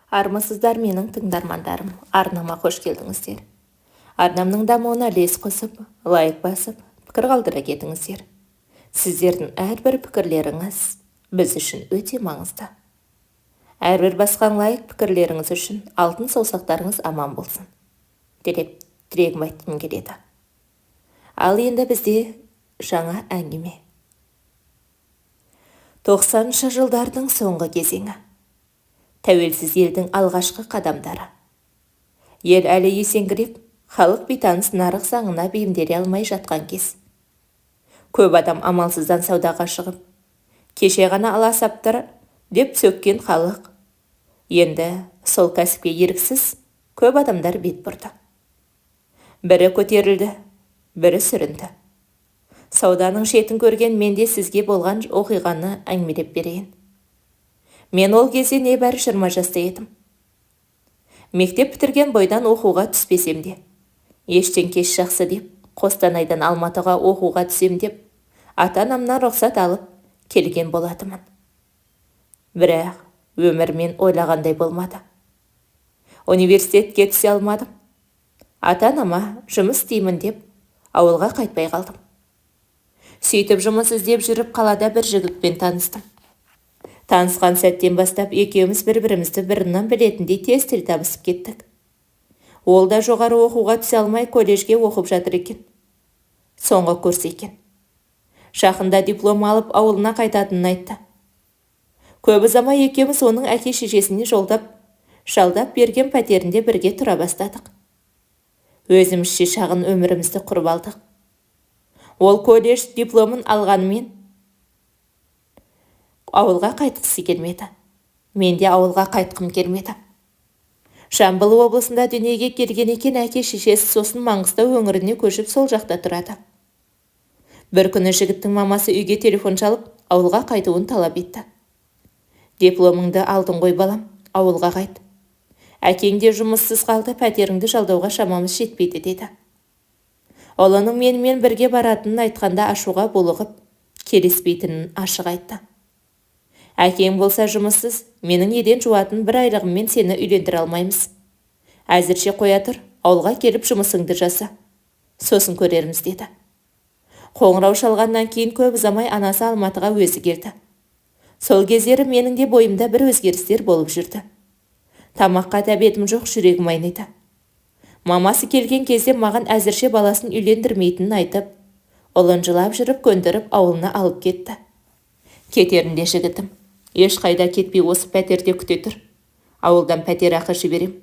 Армысыздар менің тыңдармандарым, арнама қош келдіңіздер. Арнамның дамуына үлес қосып, лайк басып, пікір қалдыра кетіңіздер. Сіздердің әрбір пікірлеріңіз біз үшін өте маңызды. Әрбір басқан лайк пікірлеріңіз үшін алтын саусақтарыңыз аман болсын. Тілегім айтқым келеді. Ал енді бізде жаңа әңгіме. 90-шы жылдардың соңғы кезеңі. Тәуелсіз елдің алғашқы қадамдары. Ел әлі есеңгіреп, халық бейтаныс нарық заңына бейімделе алмай жатқан кез. Көп адам амалсыздан саудаға шығып, кеше ғана аласаптыр деп сөккен халық. Енді сол кәсіпке еріксіз көп адамдар бет бұрды. Бірі көтерілді, бірі сүрінді. Сауданың шетін көрген менде сізге болған оқиғаны әңгімелеп берейін. Мен ол кезде небәрі 20 жаста едім. Мектеп бітірген бойдан оқуға түспесем де, ештен кеш жақсы деп, Қостанайдан Алматыға оқуға түсем деп, ата-анамнан рұқсат алып келген болатымын. Бірақ өмірмен ойлағандай болмады. Университетке түсе алмадым. Ата-анама жұмыс істеймін деп, ауылға қайтпай қалдым. Сөйтіп жұмыс іздеп жүріп қалада бір жігітпен таныстым. Танысқан сәттен бастап екеуміз бір-бірімізді бұрыннан білетіндей тез тіл табысып кеттік. Ол да жоғары оқуға түсе алмай колледжге оқып жатыр екен. Соңғы курс екен. Жақында диплом алып ауылына қайтатынын айтты. Көп ұзамай екеуміз оның әке-шешесіне жалдап берген пәтерінде бірге тұра бастадық. Өзімізше шағын өмірімізді құрып алдық. Ол колледж дипломын алғанымен ауылға қайтқысы келмеді. Мен де ауылға қайтқым келмеді. Жамбыл облысында дүниеге келген екен әке-шешесі, сосын Маңғыстау өңіріне көшіп сол жақта тұрады. Бір күні жігіттің мамасы үйге телефон шалып, ауылға қайтуын талап етті. Дипломыңды алдың ғой балам, ауылға қайт. Әкең де жұмыссыз қалды, пәтеріңді жалдауға шамамыз жетпейді деді. Олының менімен бірге баратынын айтқанда ашуға булығып, келіспейтінін ашық айтты. Әкең болса жұмыссыз, менің еден жуатын бір айлығыммен сені үйлендіре алмаймыз. Әзірше қоя тұр, ауылға келіп жұмысыңды жаса. Сосын көрерміз деді. Қоңырау шалғаннан кейін көп ұзамай анасы Алматыға өзі келді. Сол кездері менің де бойымда бір өзгерістер болып жүрді. Тамаққа тәбетім жоқ, жүрегім айниды. Мамасы келген кезде маған әзірше баласын үйлендірмейтінін айтып, ұлын жылап жүріп көндіріп ауылына алып кетті. Кетерінде жігітім, ешқайда кетпей осы пәтерде күте тұр. Ауылдан пәтер ақы жіберем.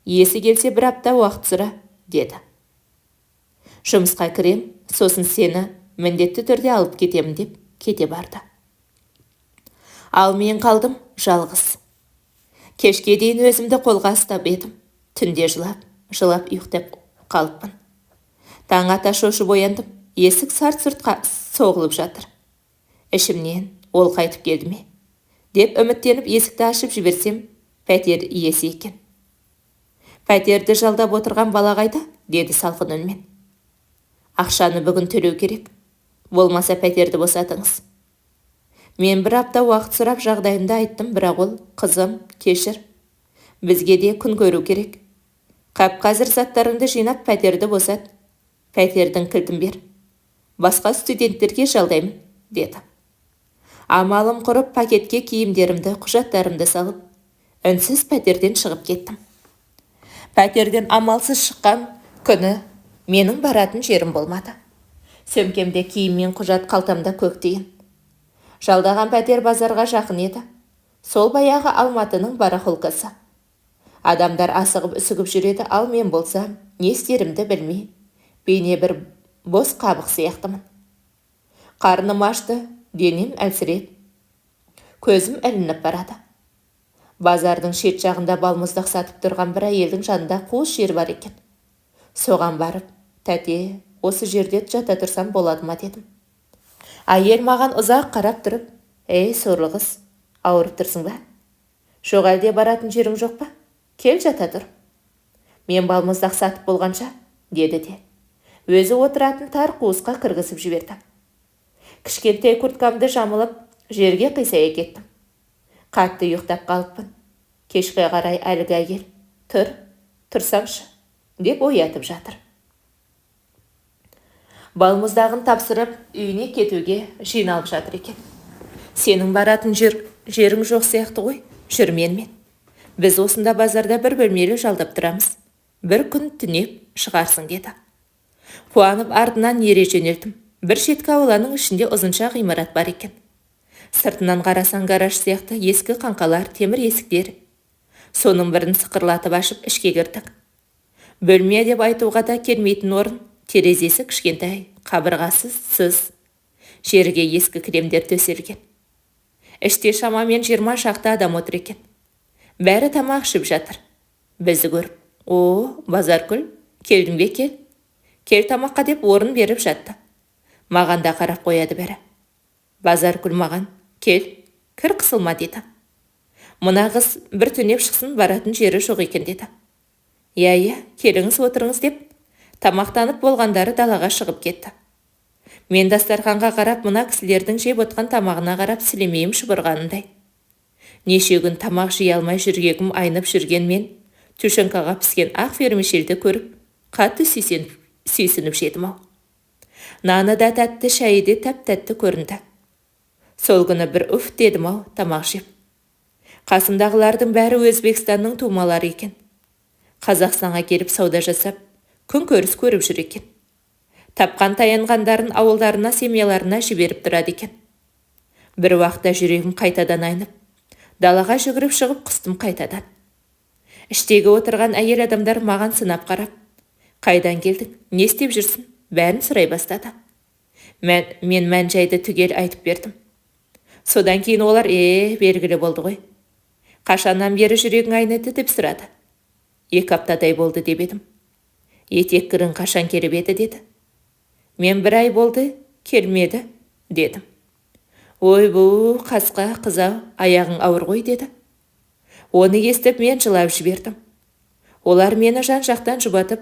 Есі келсе бір апта уақыт сұра, деді. Жұмысқа кірем, сосын сені міндетті түрде алып кетемін деп кете барды. Ал мен қалдым жалғыз. Кешке дейін өзімді қолға ұстап едім. Түнде жылап ұйықтап қалыппын. Таң ата шошып ояндым. Есік сарт-сұрт соғылып жатыр. Ішімнен ол қайтып келді ме деп үміттеніп есікті ашып жіберсем, пәтер иесі екен. Пәтерді жалдап отырған бала қайда? Деді салқын үнмен. Ақшаны бүгін төлеу керек. Болмаса пәтерді босатыңыз. Мен бір апта уақыт сұрап жағдайымды айттым, бірақ ол, қызым, кешір. Бізге де күн көру керек. Қап-қазір заттарыңды жинап пәтерді босат. Пәтердің кілтін бер. Басқа студенттерге жалдаймын, деді. Амалым құрып пакетке киімдерімді, құжаттарымды салып, үнсіз пәтерден шығып кеттім. Пәтерден амалсыз шыққан күні менің баратын жерім болмады. Сөмкемде киім мен құжат, қалтамда көктейін. Жалдаған пәтер базарға жақын еді. Сол баяғы Алматының барахолкасы. Адамдар асығып үсігіп жүреді, ал мен болсам, не істерімді білмей, бейне бір бос қабық сияқтымын. Қарным ашты, денем әлсіреп, көзім ілініп барады. Базардың шет жағында балмұздақ сатып тұрған бір әйелдің жанында қуыс жер бар екен. Соған барып, тәте, осы жерде жата тұрсам болады ма дедім. Әйел маған ұзақ қарап тұрып, сорлы қыз, ауырып тұрсың ба? Жоқ, әлде баратын жерің жоқ па? Кел жата тұр. Мен балмұздақ сатып болғанша, деді де. Өзі отыратын тар қуысқа кіргізіп жіберді. Кішкентай курткамды жамылып, жерге қисая кеттім. Қатты ұйықтап қалыппын. Кешке қарай әлгі әйел, тұрсаңшы, деп оятып жатыр. Балмұздағын тапсырып, үйіне кетуге жиналып жатыр екен. Сенің баратын жерің жоқ сияқты ғой, жүр менімен. Біз осында базарда бір бөлмелі жалдап тұрамыз. Бір күн түнеп шығарсың деді. Қуанып артынан ере жөнелдім. Бір шеткі ауланың ішінде ұзынша ғимарат бар екен. Сыртынан қарасаң гараж сияқты ескі қаңқалар, темір есіктер. Соның бірін сықырлатып ашып ішке кірдік. Бөлме деп айтуға да келмейтін орын, терезесі кішкентай, қабырғасы сыз. Жерге ескі кілемдер төселген. Іште шамамен 20 шақты адам отыр екен. Бәрі тамақ ішіп жатыр. Бізді көріп, «О, Базаркүл, келдің бе, кел. Кел тамаққа» деп орын беріп жатты. Маған да қарап қояды бәрі. Базаркүл маған, «Кел, кір қысылма» деді. Мына қыз бір түнеп шықсын, баратын жері жоқ екен деді. «Иә, келіңіз отырыңыз» деп тамақтанып болғандары далаға шығып кетті. Мен дастарханға қарап, мына кісілердің жеп отқан тамағына қарап сілемейім шұбырғанындай. Неше күн тамақ жей алмай жүргегім айнып жүрген мен, тушенкаға піскен ақ вермишельді көріп, қатты сүйсініп жедім-ау. Наны да тәтті, шайы де тәп-тәтті көрінді. Сол күні бір үф дедім-ау тамақ жеп. Қасымдағылардың бәрі Өзбекстанның тумалары екен. Қазақстанға келіп сауда жасап, күн көріс көріп жүр екен. Тапқан таянғандарын ауылдарына, семьяларына жіберіп тұрады екен. Бір уақытта жүрегім қайтадан айнып, далаға жүгіріп шығып құстым қайтадан. Іштегі отырған әйел адамдар маған сынап қарап, «Қайдан келдің, не істеп жүрсің?» бәрін сұрай бастады. Мен мән-жайды түгел айтып бердім. Содан кейін олар, белгілі болды ғой. «Қашаннан бері жүрегің айныды?» деп сұрады. 2 аптадай болды деп едім. «Етек кірің қашан келіп еді?» деді. Мен 1 ай болды, келмеді, дедім. «Ой, бұл қасқа қызау, аяғың ауыр ғой» деді. Оны естіп мен жылап жібердім. Олар мені жан-жақтан жұбатып,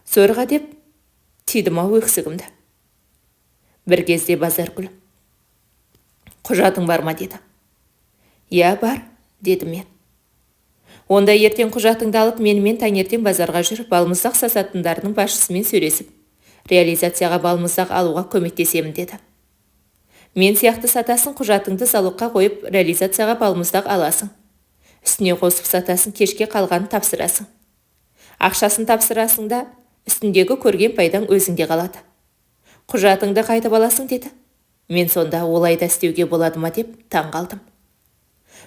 «Сорға» деп тидім-ау өксігімді. Бір кезде Базаркүл, «Құжатың бар ма?» деді. «Я, бар» дедім мен. «Онда ертең құжатыңды алып, менімен таңертең базарға жүріп, балмұздақ сататындарының басшысымен сөйлесіп, реализацияға балмұздақ алуға көмектесемін» деді. «Мен сияқты сатасын, құжатыңды залогқа қойып, реализацияға балмұздақ аласың. Үстіне қосып сатасын, кешке қалғанын тапсырасың. Ақшасын тапсырасың да, үстіндегі көрген пайдаң өзіңде қалады. Құжатыңды қайтып аласың» деді. Мен сонда олайда істеуге болады ма деп таң қалдым.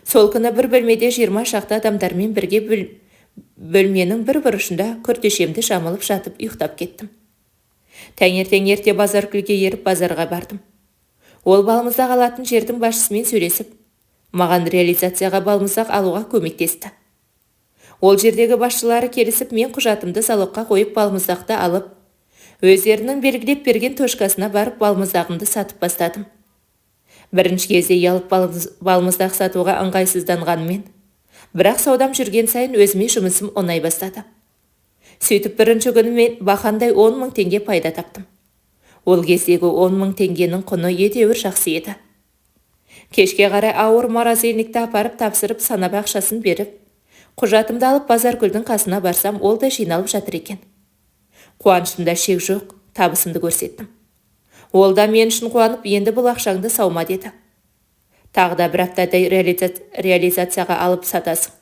Сол күні бір бөлмеде 20 шақты адамдармен бірге бөлменің бір бұрышында күртешемді жамылып жатып ұйықтап кеттім. Таңертең ерте Базаркүлге еріп базарға бардым. Ол балмұздақ алатын жердің басшысымен сөйлесіп, маған реализацияға балмұздақ алуға көмектесті. Ол жердегі басшылары келісіп, мен құжатымды залогқа қойып балмұздақты алып, өздерінің белгілеп берген точкасына барып балмұздағымды сатып бастадым. Бірінші кезде ұялып балмұздақ сатуға ыңғайсызданғанмен, бірақ саудам жүрген сайын өзіме жұмысым оңай бастады. Сөйтіп бірінші күні мен бақандай 10 000 теңге пайда таптым. Ол кездегі 10 000 теңгенің құны едәуір жақсы еді. Кешке қарай ауыр морозильникті апарып тапсырып, санап ақшасын беріп, құжатымды алып Базаркүлдің қасына барсам, ол да жиналып жатыр екен. Қуанышымда шек жоқ, табысымды көрсеттім. Ол да мен үшін қуанып, «Енді бұл ақшаңды саума» деді. «Тағы да 1 аптадай реализацияға алып сатасың.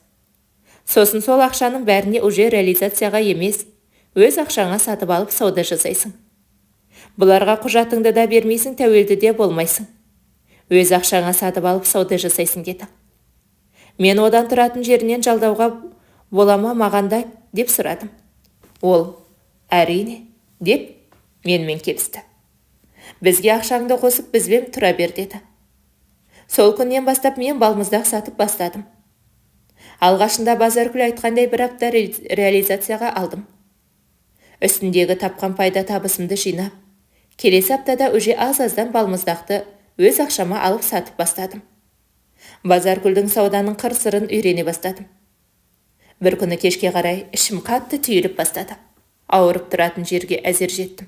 Сосын сол ақшаның бәріне уже реализацияға емес, өз ақшаңа сатып алып сауда жасайсың. Бұларға құжатыңды да бермейсің, тәуелді де болмайсың. Өз ақшаңа сатып алып сауда жасайсың» деді. Мен одан тұратын жерінен жалдауға болама мағанда деп сұрадым. Ол, «Әрине» деп менімен келісті. «Бізге ақшаңды қосып, бізбен тұра бер» деді. Сол күннен бастап мен балмұздақ сатып бастадым. Алғашында Базаркүл айтқандай 1 апта реализацияға алдым. Үстіндегі тапқан пайда табысымды жинап, келесі аптада уже аз-аздан балмұздақты өз ақшама алып сатып бастадым. Базаркүлдің сауданың қыр-сырын үйрене бастадым. Бір күні кешке қарай ішім қатты түйіліп бастады. Ауырып тұратын жерге әзер жеттім.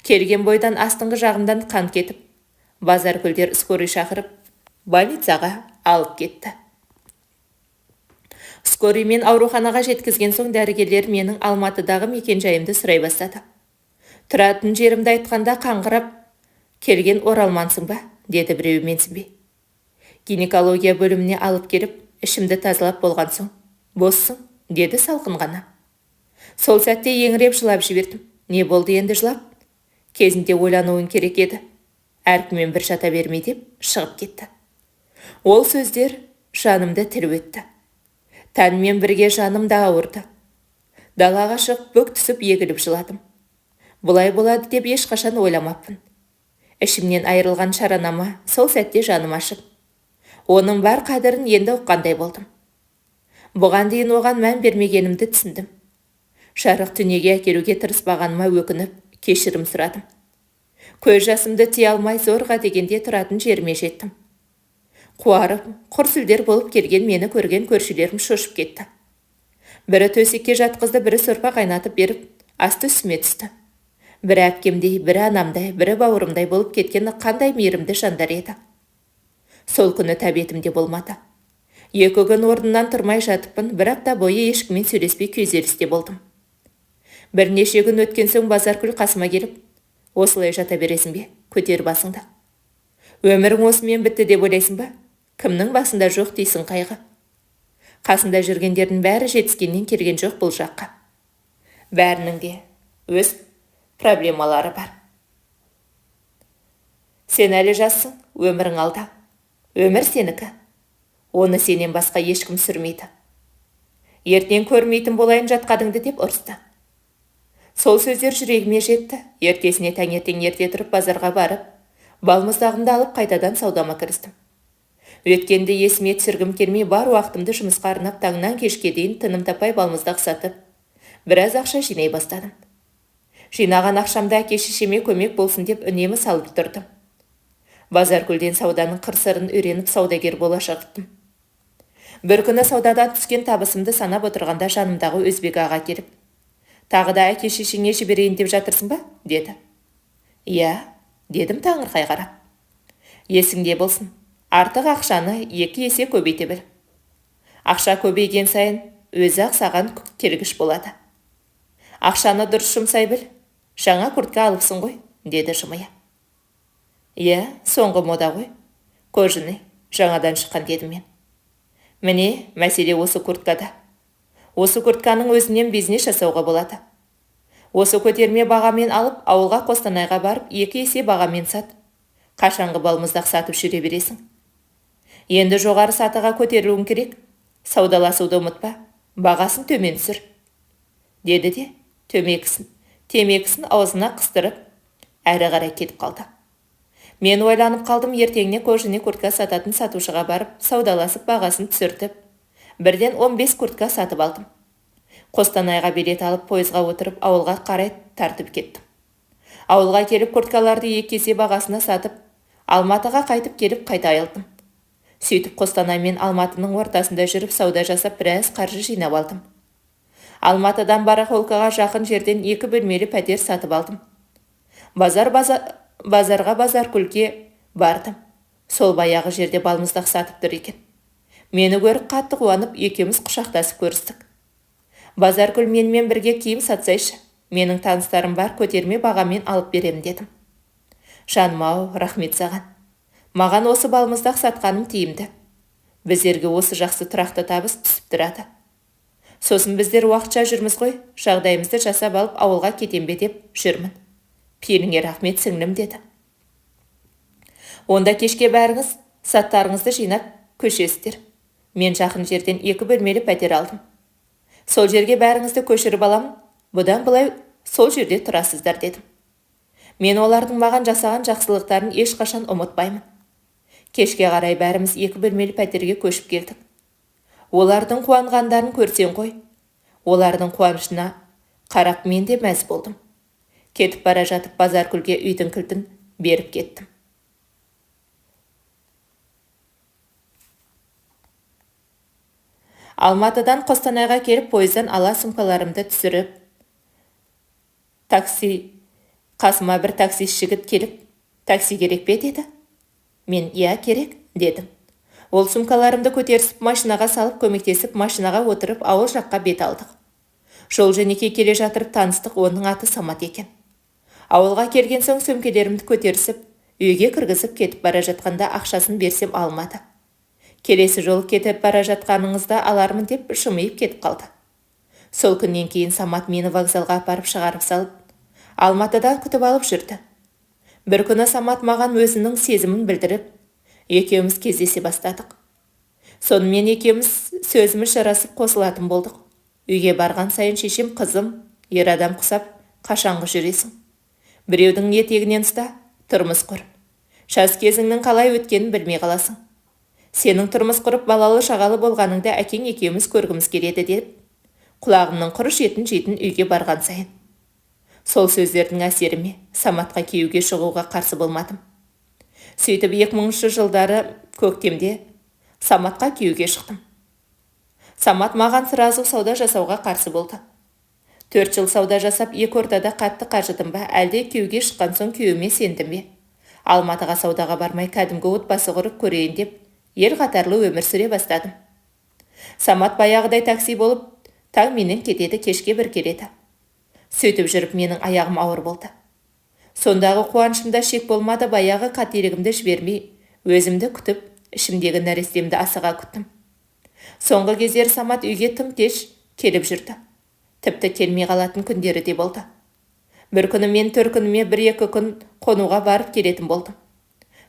Келген бойдан астыңғы жағымдан қан кетіп, Базаркүлдер скорый шақырып, больницаға алып кетті. Скорыймен ауруханаға жеткізген соң дәрігерлер менің Алматыдағы мекенжайымды сұрай бастады. Тұратын жерімді айтқанда қаңғырап, келген оралмансың ба, деді біреу менсінбей. Гинекология бөліміне алып келіп, ішімді тазалап болған соң, боссың, деді салқын ғана. Сол сәтте еңіреп жылап жібердім. Не болды енді жылап? Кезінде ойлануын керек еді. Әркіммен бір жата бермей деп шығып кетті. Ол сөздер жанымды тіліп өтті. Тәнмен бірге жаным да ауырды. Далаға шығып бүк түсіп егіліп жыладым. Бұлай болады деп ешқашан ойламаппын. Ішімнен айырылған шаранама сол сәтте жаным ашып, оның бар қадірін енді ұққандай болдым. Бұған дейін оған мән бермегенімді түсіндім. Жарық дүниеге әкелуге тырыспағаныма өкініп, кешірім сұрадым. Көз жасымды тие алмай зорға дегенде тұратын жеріме жеттім. Қуарып, құр сүлдер болып келген мені көрген көршілерім шошып кетті. Бірі төсекке жатқызды, бірі сорпа қайнатып беріп, асты үстіме түсті. Бірі әпкемдей, бірі анамдай, бірі бауырымдай болып кеткен қандай мейірімді жандар еді. Сол күні тәбетімде болмады. 2 күн орнынан тұрмай жатыппын, бір апта бойы ешкіммен сөйлеспей күйзелісте болдым. Бірнеше күн өткен соң Базаркүл қасыма келіп, осылай жата бересің бе, көтер басыңды. Өмірің осымен бітті деп ойлайсың ба? Кімнің басында жоқ дейсің қайғы. Қасында жүргендердің бәрі жетіскеннен келген жоқ бұл жаққа. Бәрінің де өз проблемалары бар. Сен әлі жассың, өмірің алда. Өмір сенікі. Оны сенен басқа ешкім сүрмейді. Ертең көрмейтін болайын жатқадыңды деп ұрысты. Сол сөздер жүрегіме жетті. Ертесіне таңертең ерте тұрып базарға барып, балмұздағымды алып қайтадан саудама кірістім. Өткенді есіме түсіргім келмей, бар уақытымды жұмысқа арнап таңнан кешке дейін тыным таппай балмұздақ сатып, біраз ақша жинай бастадым. Жинаған ақшамды әке-шешеме көмек болсын деп үнемі салып тұрдым. Базаркүлден сауданың қыр-сырын үйреніп саудагер бола шығыптым. Бір күні саудадан түскен табысымды санап отырғанда жанымдағы өзбек аға келіп, тағы да әке-шешеңе жіберейін деп жатырсың ба, деді. Иә, дедім таңырқай қарап. Есіңде болсын, артық ақшаны 2 есе көбейте біл. Ақша көбейген сайын өзі-ақ саған келгіш болады. Ақшаны дұрыс жұмсай біл. Жаңа куртка алыпсың ғой, деді жымия. Иә, соңғы мода ғой. Кожаный, жаңадан шыққан дедім мен. Міне, мәселе осы курткада. Осы куртканың өзінен бизнес жасауға болады. Осы көтерме бағамен алып, ауылға Қостанайға барып, 2 есе бағамен сат. Қашанғы балмұздақ сатып жүре бересің. Енді жоғары сатыға көтерілуің керек. Саудаласуды ұмытпа, бағасын төмен түсір. Деді де, темекісін аузына қыстырып, әрі қарай кетіп қалды. Мен ойланып қалдым, ертеңіне кожаный куртка сататын сатушыға барып, саудаласып бағасын түсіртіп, бірден 15 куртка сатып алдым. Қостанайға билет алып, пойызға отырып, ауылға қарай тартып кеттім. Ауылға келіп, курткаларды 2 есе бағасына сатып, Алматыға қайтып келіп, қайта айылдым. Сөйтіп Қостанай мен Алматының ортасында жүріп, сауда жасап, біраз қаржы жинап алдым. Алматыдан Барахолкаға жақын жерден 2 бөлмелі пәтер сатып алдым. Базарға Базаркүлге бардым. Сол баяғы жерде балмұздақ сатып тұр екен. Мені көріп қатты қуанып, екеуміз құшақтасып көрістік. Базаркүл менімен бірге киім сатсайшы. Менің таныстарым бар, көтерме бағамен алып берем дедім. Жаным-ау, рахмет саған. Маған осы балмұздақ сатқаным тиімді. Біздерге осы жақсы тұрақты табыс түсіп тұрады. Сосын біздер уақытша жүрміз ғой, жағдайымызды жасап алып ауылға кетем бе деп жүрмін. Пейіліңе рахмет сіңлім, деді. Онда кешке бәріңіз саттарыңызды жинап көшесіздер. Мен жақын жерден 2 бөлмелі пәтер алдым. Сол жерге бәріңізді көшіріп аламын, бұдан былай сол жерде тұрасыздар, дедім. Мен олардың маған жасаған жақсылықтарын ешқашан ұмытпаймын. Кешке қарай бәріміз 2 бөлмелі пәтерге көшіп келдік. Олардың қуанғандарын көрсең ғой. Олардың қуанышына қарап мен де мәз болдым. Кетіп бара жатып Базаркүлге үйдің кілтін беріп кеттім. Алматыдан Қостанайға келіп, пойыздан ала сумкаларымды түсіріп, қасыма бір таксист жігіт келіп, такси керек бе, деді. Мен, иә, керек, дедім. Ол сумкаларымды көтерісіп машинаға салып, көмектесіп машинаға отырып ауыл жаққа бет алдық. Жол жөнекей келе жатырып таныстық, оның аты Самат екен. Ауылға келген соң сөмкелерімді көтерісіп, үйге кіргізіп кетіп бара жатқанда ақшасын берсем алмады. Келесі жол кетіп бара жатқаныңызда алармын деп шымиып кетіп қалды. Сол күннен кейін Самат мені вокзалға апарып шығарып салып, Алматыдан күтіп алып жүрді. Бір күні Самат маған өзінің сезімін білдіріп, екеуміз кездесе бастадық. Сонымен екеуміз сөзіміз жарасып қосылатын болдық. Үйге барған сайын шешем, қызым, ер адам құсап, қашанғы жүресің? Біреудің етегінен ұста, тұрмыс құр. Жас кезіңнің қалай өткенін білмей қаласың. Сенің тұрмыс құрып балалы шағалы болғаныңда әкең екеуміз көргіміз келеді деп, құлағымның құрыш етін жейтін үйге барған сайын. Сол сөздердің әсеріме Саматқа күйеуге шығуға қарсы болмадым. Сөйтіп 2000 жылдары көктемде Саматқа күйеуге шықтым. Самат маған сразу сауда жасауға қарсы болды. 4 жыл сауда жасап, екі ортада қатты қажыдым ба, әлде күйеуге шыққан соң күйеуіме сендім бе? Алматыға саудаға бармай кәдімгі отбасы құрып көрейін деп, ел қатарлы өмір сүре бастадым. Самат баяғыдай такси болып, таң менен кетеді, кешке бір келеді. Сөйтіп жүріп менің аяғым ауыр болды. Сондағы қуанышымда шек болмады, баяғы қателігімді жібермей, өзімді күтіп, ішімдегі нәрестемді асыға күттім. Соңғы кездері Самат үйге тым кеш келіп жүрді. Тіпті келмей қалатын күндері де болды. Бір күні мен төркініме 1-2 күн қонуға барып келетін болдым.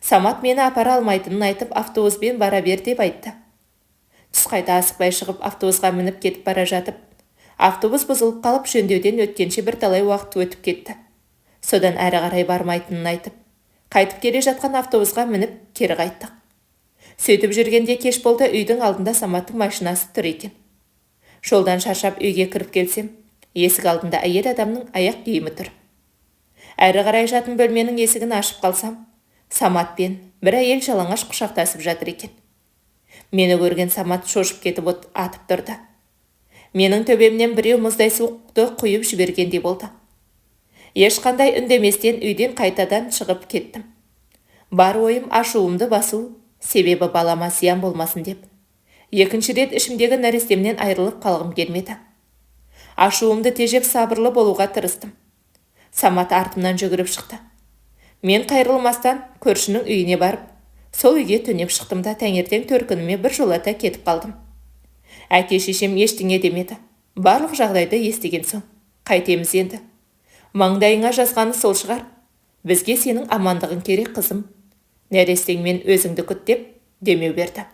Самат мені апара алмайтынын айтып, автобуспен бара бер деп айтты. Түс қайта асықпай шығып, автобусқа мініп кетіп бара жатып, автобус бұзылып қалып, жөндеуден өткенше бірталай уақыт өтіп кетті. Содан әрі қарай бармайтынын айтып, қайтып келе жатқан автобусқа мініп кері қайттық. Сөйтіп жүргенде кеш болды, үйдің алдында Саматтың машинасы тұр екен. Жолдан шаршап үйге кіріп келсем, есік алдында әйел адамның аяқ киімі тұр. Әрі қарай жатын бөлменің есігін ашып қалсам, Самат пен бір әйел жалаңаш құшақтасып жатыр екен. Мені көрген Самат шошып кетіп атып тұрды. Менің төбемнен біреу мұздай суықты құйып жібергендей болды. Ешқандай үндеместен үйден қайтадан шығып кеттім. Бар ойым ашуымды басу, себебі балама зиян болмасын деп. Екінші рет ішімдегі нәрестемнен айырылып қалғым келмеді. Ашуымды тежеп сабырлы болуға тырыстым. Самат артымнан жүгіріп шықты. Мен қайрылмастан көршінің үйіне барып, сол үйге түнеп шықтым да таңертең төркініме бір жолата кетіп қалдым. Әке шешем ештеңе демеді. Барлық жағдайды естіген соң, қайтеміз енді. Маңдайыңа жазғаны сол шығар. Бізге сенің амандығың керек, қызым. Нәрестеңмен өзіңді күт деп демеу берді.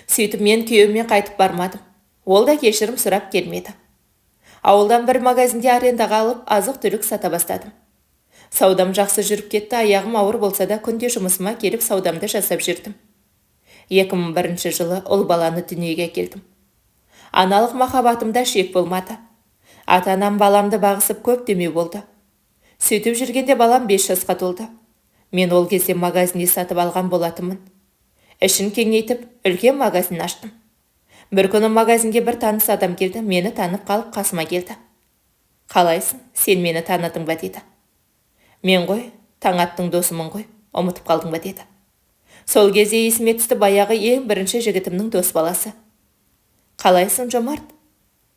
Сөйтіп мен күйеуіме қайтып бармадым. Ол да кешірім сұрап келмеді. Ауылдан бір магазинде арендаға алып, азық-түлік сата бастадым. Саудам жақсы жүріп кетті, аяғым ауыр болса да күнде жұмысыма келіп саудамды жасап жүрдім. 2001 жылы ұл баланы дүниеге келдім. Аналық махаббатымда шек болмады. Ата-анам баламды бағысып көп демеу болды. Сөйтіп жүргенде балам 5 жасқа толды. Мен ол кезде магазинде сатып алған болатынмын. Ішін кеңейтіп, үлкен магазин аштым. Бір күні магазинге бір таныс адам келді, мені танып қалып қасыма келді. Қалайсың, сен мені таныдың ба деді. Мен ғой, Таңаттың досымын ғой, ұмытып қалдың ба деді. Сол кезде есіме түсті баяғы ең бірінші жігітімнің дос баласы. Қалайсың, Жомарт?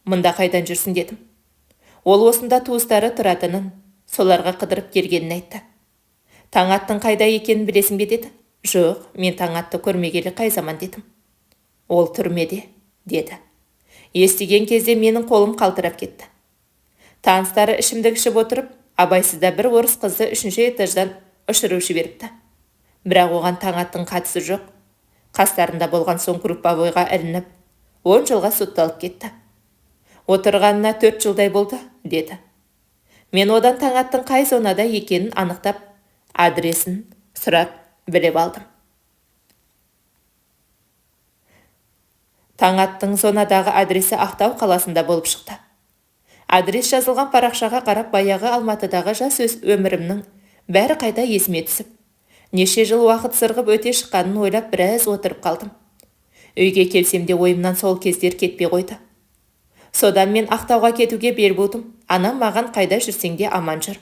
Мұнда қайдан жүрсің дедім. Ол осында туыстары тұратынын, соларға қыдырып келгенін айтты. Таңаттың қайда екенін білесің бе деді. Жоқ, мен Таңатты көрмегелі қай заман дедім. Ол түрмеде, деді. Естіген кезде менің қолым қалтырап кетті. Таныстары ішімдік ішіп отырып, абайсызда бір орыс қызды 3-ші этаждан ұшырып жіберіпті. Бірақ оған Таңаттың қатысы жоқ. Қастарында болған соң групповойға ілініп, 10 жылға сотталып кетті. Отырғанына 4 жылдай болды, деді. Мен одан Таңаттың қай зонада екенін анықтап, адресін сұрап біліп алдым. Таңаттың зонадағы адресі Ақтау қаласында болып шықты. Адрес жазылған парақшаға қарап, баяғы Алматыдағы жас өмірімнің бәрі қайта есіме түсіп, неше жыл уақыт сырғып өте шыққанын ойлап біраз отырып қалдым. Үйге келсем де ойымнан сол кездер кетпей қойды. Содан мен Ақтауға кетуге бел будым. Анам маған қайда жүрсең де аман жүр.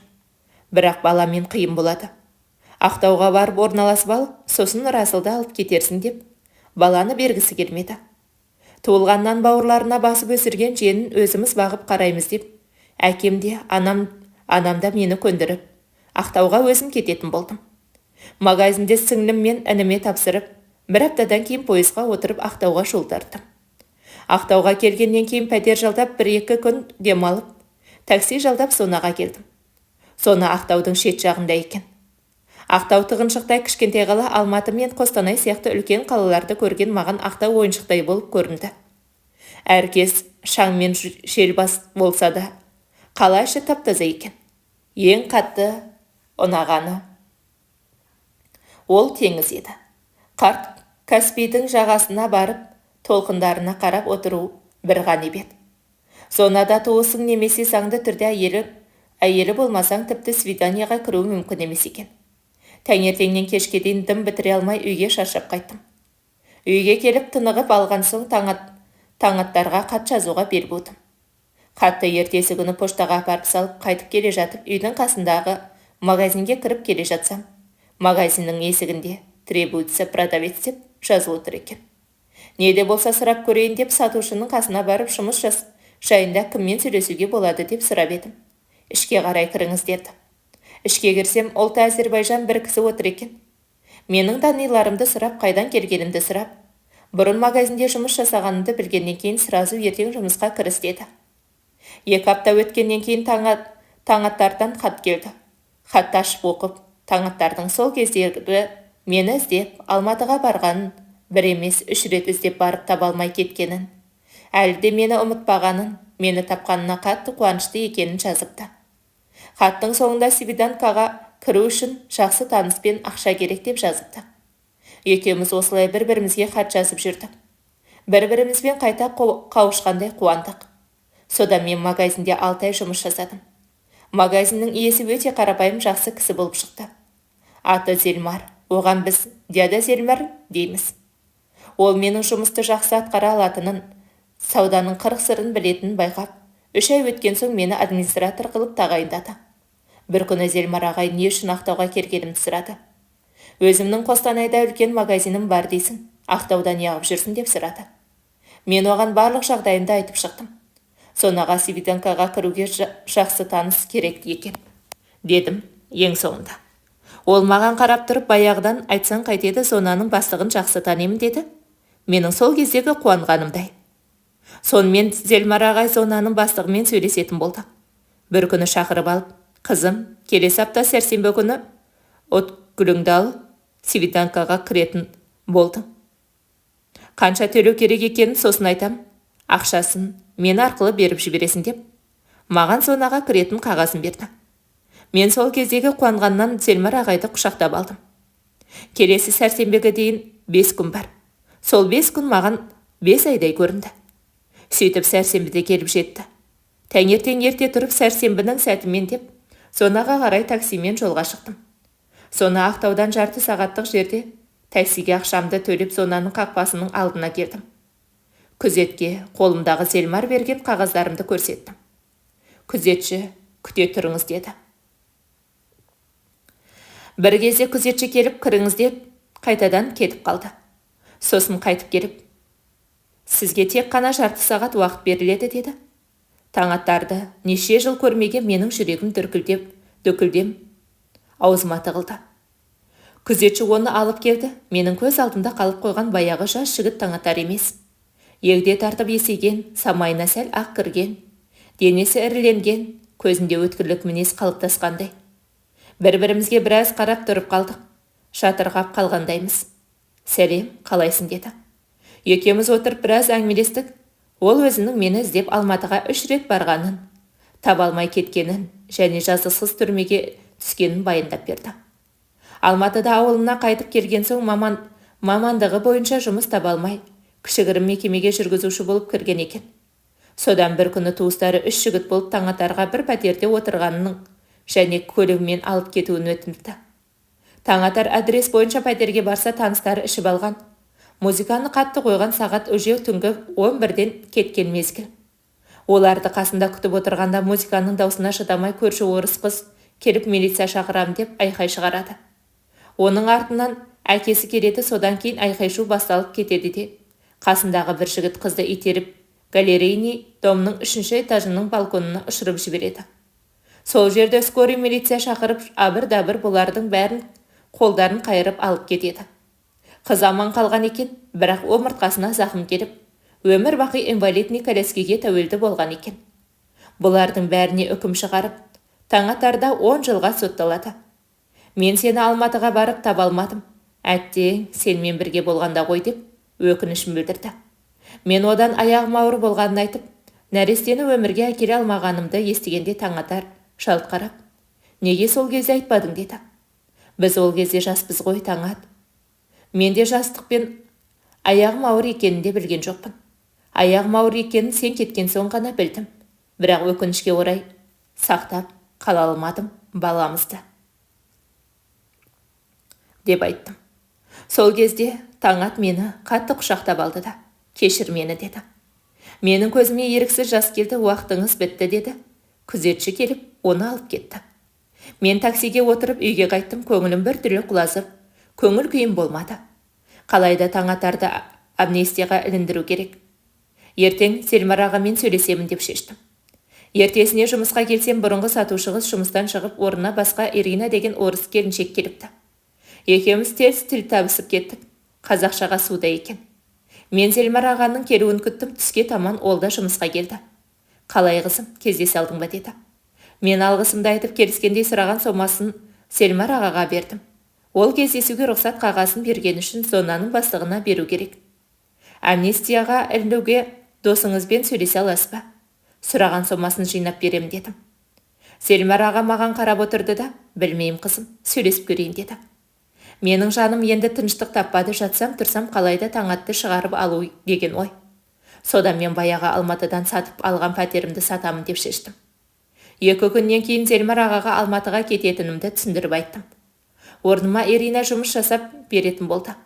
Бірақ баламен қиын болады. Ақтауға барып орналасып алып, сосын Расылды алып кетерсің деп баланы бергісі келмеді. Туылғаннан бауырларына басып өсірген жиенін өзіміз бағып қараймыз деп, әкем де, анам да мені көндіріп, Ақтауға өзім кететін болдым. Магазинде сіңлім мен ініме тапсырып, бір аптадан кейін пойызға отырып Ақтауға жол тарттым. Ақтауға келгеннен кейін пәтер жалдап 1-2 күн демалып, такси жалдап Сонаға келдім. Сона Ақтаудың шет жағында екен. Ақтау тығыншықтай кішкентай қала, Алматы мен Қостанай сияқты үлкен қалаларды көрген маған Ақтау ойыншықтай болып көрінді. Әркез шаң мен жел болса да, қала іші тап-таза екен. Ең қатты ұнағаны ол теңіз еді. Қарт Каспийдің жағасына барып, толқындарына қарап отыру бір ғанибет. Сонада туысың немесе заңды түрде әйелі болмасаң тіпті свиданияға кіру мүмкін емес екен. Таңертеңнен кешке дейін дым бітіре алмай үйге шаршап қайттым. Үйге келіп тынығып алған соң таңаттарға хат жазуға бел будым. Хатты ертесі күні поштаға апарып салып, қайтып келе жатып, үйдің қасындағы магазинге кіріп келе жатсам, магазиннің есігінде требуется продавец деп жазылып отыр екен. Не де болса сұрап көрейін деп сатушының қасына барып, жұмыс жайында кіммен сөйлесуге болады деп сұрап едім. Ішке қарай кіріңіз деді. Ішке кірсем, олты Әзербайжан бір кісі отыр екен. Менің даниларымды сұрап, қайдан келгенімді сұрап, бұрын магазинде жұмыс жасағанымды білгеннен кейін сразу ертең жұмысқа кіріс деді. 2 апта өткеннен кейін таңаттардан хат келді. Хатты ашып оқып, таңаттардың сол кездегі мені іздеп Алматыға барғанын, бір емес 3 рет іздеп барып таба алмай кеткенін, әлі де мені ұмытпағанын, мені тапқанына қатты қуанышты екенін жазыпты. Хаттың соңында Свиданкаға кіру үшін жақсы таныспен ақша керек деп жазыпты. Екеуміз осылай бір-бірімізге хат жазып жүрдік. Бір-бірімізбен қайта қауышқандай қуандық. Содан мен магазинде 6 ай жұмыс жасадым. Магазиннің иесі өте қарапайым жақсы кісі болып шықты. Аты Зельмар. Оған біз дяда Зельмар дейміз. Ол менің жұмысты жақсы атқара алатынын, сауданың қырық сырын білетінін байқап, 3 ай өткен соң мені администратор қылып тағайындады. Бір күні Зельмар ағай не үшін Ақтауға келгенімді сұрады. Өзімнің Қостанайда үлкен магазинім бар дейсің, Ақтауда неғып жүрсің деп сұрады. Мен оған барлық жағдайымды айтып шықтым. Сонаға Свиданкаға кіруге жақсы таныс керек екен, дедім ең соңында. Ол маған қарап тұрып, баяғыдан айтсаң қайтеді, Сонаның бастығын жақсы танимын деді. Менің сол кездегі қуанғанымдай. Сонымен Зельмар ағай Сонаның бастығымен сөйлесетін болды. Бір күні шақырып алып, қызым, келесі апта сәрсенбі күні гүліңді алып, Свиданкаға кіретін болды. Қанша төлеу керек екенін сосын айтам, ақшасын мен арқылы беріп жібересің деп, маған Сонаға кіретін қағазын берді. Мен сол кездегі қуанғаннан Зельмар ағайды құшақтап алдым. Келесі сәрсенбеге дейін 5 күн бар. Сол 5 күн маған 5 айдай көрінді. Сөйтіп сәрсенбіде келіп жетті. Таңертең ерте тұрып сәрсенбінің сәтімен деп, Сонаға қарай таксимен жолға шықтым. Сона Ақтаудан жарты сағаттық жерде таксиге ақшамды төлеп Сонаның қақпасының алдына келдім. Күзетке қолымдағы Зельмар берген қағаздарымды көрсеттім. Күзетші, күте тұрыңыз деді. Бір кезде күзетші келіп кіріңіз деп қайтадан кетіп қалды. Сосын қайтып келіп, сізге тек қана жарты сағат уақыт беріледі деді. Таңаттарды неше жыл көрмеген менің жүрегім дүркілдем аузыма тығылды. Күзетші оны алып келді. Менің көз алдымда қалып қойған баяғы жас жігіт Таңатар емес. Егде тартып есейген, самайына сәл ақ кірген, денесі іріленген, көзінде өткірлік мінез қалыптасқандай. Бір-бірімізге біраз қарап тұрып қалдық. Шатырғап қалғандаймыз. Сәлем, қалайсың деді. Екеуміз отырып біраз әңгімелестік. Ол өзінің мені іздеп Алматыға 3 рет барғанын, таба алмай кеткенін және жазықсыз түрмеге түскенін баяндап берді. Алматыда ауылына қайтып келген соң мамандығы бойынша жұмыс таба алмай, кішігірім мекемеге жүргізуші болып кірген екен. Содан бір күні туыстары 3 жігіт болып Таңатарға бір пәтерде отырғанының және көлігімен алып кетуін өтінді. Таңатар адрес бойынша пәтерге барса, таныстары ішіп алған. Музыканы қатты қойған, сағат уже түнгі 11-ден кеткен мезгіл. Оларды қасында күтіп отырғанда музыканың даусына шыдамай көрші орыс қыз келіп милиция шақырам деп айқай шығарады. Оның артынан Әкесі келеді, содан кейін айқай-шу басталып кетеді де, қасындағы бір жігіт қызды итеріп, галерейный домның 3-ші этажының балконына ұшырып жібереді. Сол жерде скорый милиция шақырып, абыр-дабыр бұлардың бәрін қолдарын қайырып алып кетеді. Қыз аман қалған екен, бірақ омыртқасына зақым келіп, өмір бақи инвалидный коляскеге тәуелді болған екен. Бұлардың бәріне үкім шығарып, Таңатарда 10 жылға сотталады. Мен сені Алматыға барып таба алмадым. Әттең, сенмен бірге болғанда ғой деп, өкінішін білдірді. Мен одан аяғым ауыр болғанын айтып, нәрестені өмірге әкеле алмағанымды естігенде Таңатар жалт қарап, неге сол кезде айтпадың деді. Біз ол кезде жаспыз ғой, Таңат. Мен де жастықпен аяғым ауыр екенін де білген жоқпын. Аяғым ауыр екенін сен кеткен соң ғана білдім. Бірақ өкінішке орай сақтап қала алмадым баламызды, деп айттым. Сол кезде Таңат мені қатты құшақтап алды да, кешір мені деді. Менің көзіме еріксіз жас келді, уақытыңыз бітті деді. Күзетші келіп, оны алып кетті. Мен таксиге отырып үйге қайттым, көңілім бір түрлі құлазып, көңіл күйім болмады. Қалайда Таңатарды амнистияға іліндіру керек. Ертең Селмар ағамен сөйлесемін деп шештім. Ертесіне жұмысқа келсем, бұрынғы сатушы қыз жұмыстан шығып, орнына басқа Ирина деген орыс келіншек келіпті. Екеуміз теріс тіл табысып кеттік. Қазақшаға суда екен. Мен Селмар ағаның келуін күттім, түске таман ол да жұмысқа келді. Қалай қызым, кездесе алдың ба деді. Мен алғысымды айтып келіскендей сұраған сомасын Селмар ағаға бердім. Ол кездесуге рұқсат қағазын берген үшін зонаның бастығына беру керек. Амнистияға ілінуге досыңызбен сөйлесе аласыз ба? Сұраған сомасын жинап берем дедім. Селмар аға маған қарап отырды да, білмеймін қызым, сөйлесіп көрейін деді. Менің жаным енді тыныштық таппады, жатсам тұрсам қалайда Таңатты шығарып алу деген ой. Содан мен баяғы Алматыдан сатып алған пәтерімді сатамын деп шештім. 2 күннен кейін Селмар ағаға Алматыға кететінімді түсіндіріп айттым. Орныма Ирина жұмыс жасап беретін болды.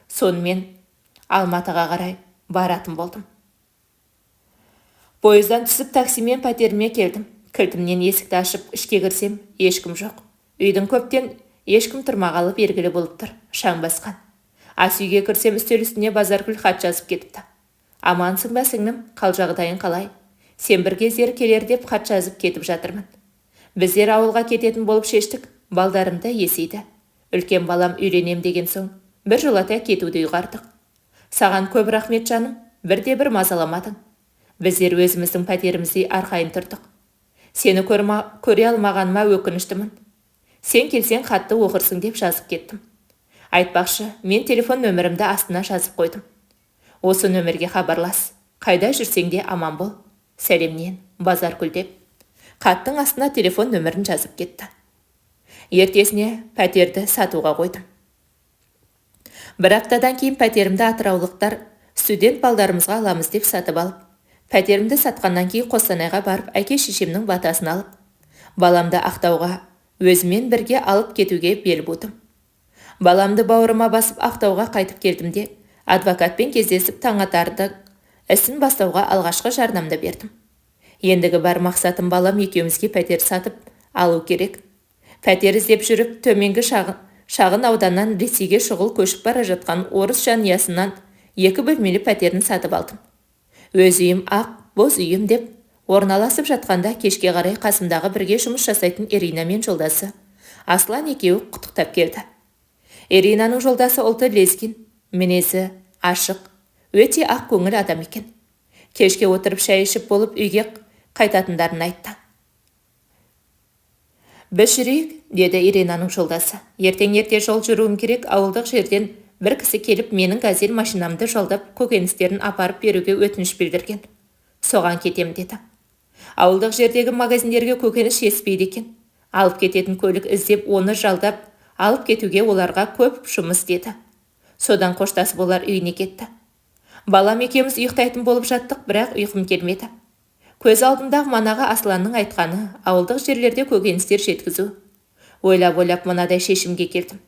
Сонымен Алматыға қарай баратын болдым. Пойыздан түсіп таксимен пәтеріме келдім. Кілтімнен есікті ашып ішке кірсем, ешкім жоқ. Үйдің көптен ешкім тұрмағалы белгілі болып тұр, шаң басқан. Ас үйге кірсем, үстел үстіне Базаргүл хат жазып кетіпті. Амансың ба сіңлім, қал жағдайың қалай? Сен бір кездері келер деп хат жазып кетіп жатырмын. Біздер ауылға кететін болып шештік, балдарымды есейді. Үлкен балам үйленем деген соң, бір жолата кетуді ұйғардық. Саған көп рахмет жаным, бірде-бір мазаламадың. Біздер өзіміздің пәтерімізде арқайын тұрдық. Сені көре алмағаныма өкініштімін. Сен келсең хатты оқырсың деп жазып кеттім. Айтпақшы, мен телефон нөмірімді астына жазып қойдым. Осы нөмерге хабарлас. Қайда жүрсең де аман бол. Сәлемнен, Базаргүл деп. Хаттың астына телефон нөмірін жазып кетті. Ертесіне пәтерді сатуға қойдым. Бір аптадан кейін пәтерімді атыраулықтар студент балдарымызға аламыз деп сатып алып, пәтерімді сатқаннан кейін Қостанайға барып, әке-шешемнің батасын алып, баламды Ақтауға өзімен бірге алып кетуге бел будым. Баламды бауырыма басып Ақтауға қайтып келдім де, адвокатпен кездесіп Таңатарды ісін бастауға алғашқы жарнамды бердім. Ендігі бар мақсатым балам екеумізге пәтер сатып алу керек. Пәтер іздеп жүріп, төменгі шағын ауданнан Ресейге шұғыл көшіп бара жатқан орыс жанұясынан 2 бөлмелі пәтерін сатып алдым. Өз үйім ақ, боз үйім деп орналасып жатқанда кешке қарай қасымдағы бірге жұмыс жасайтын Ирина мен жолдасы Аслан екеуі құттықтап келді. Иринаның жолдасы ұлты лезгин, мінезі ашық, өте ақ көңіл адам екен. Кешке отырып шай ішіп болып үйге қайтатындарын айтты. Біз жүрейік, деді Иринаның жолдасы. Ертең ерте жол жүруім керек, ауылдық жерден бір кісі келіп менің газель машинамды жолдап көкөністерін апарып беруге өтініш білдірген. Соған кетем деді. Ауылдық жердегі магазиндерге көкөніс жетіспейді екен. Алып кететін көлік іздеп, оны жалдап алып кетуге оларға көп жұмыс деді. Содан қоштасып олар үйіне кетті. Балам екеуміз ұйықтайтын болып жаттық, бірақ ұйқым келмеді. Көз алдымдағы манағы Асланның айтқаны, ауылдық жерлерде көкөністер жеткізу. Ойлап мынадай шешімге келдім.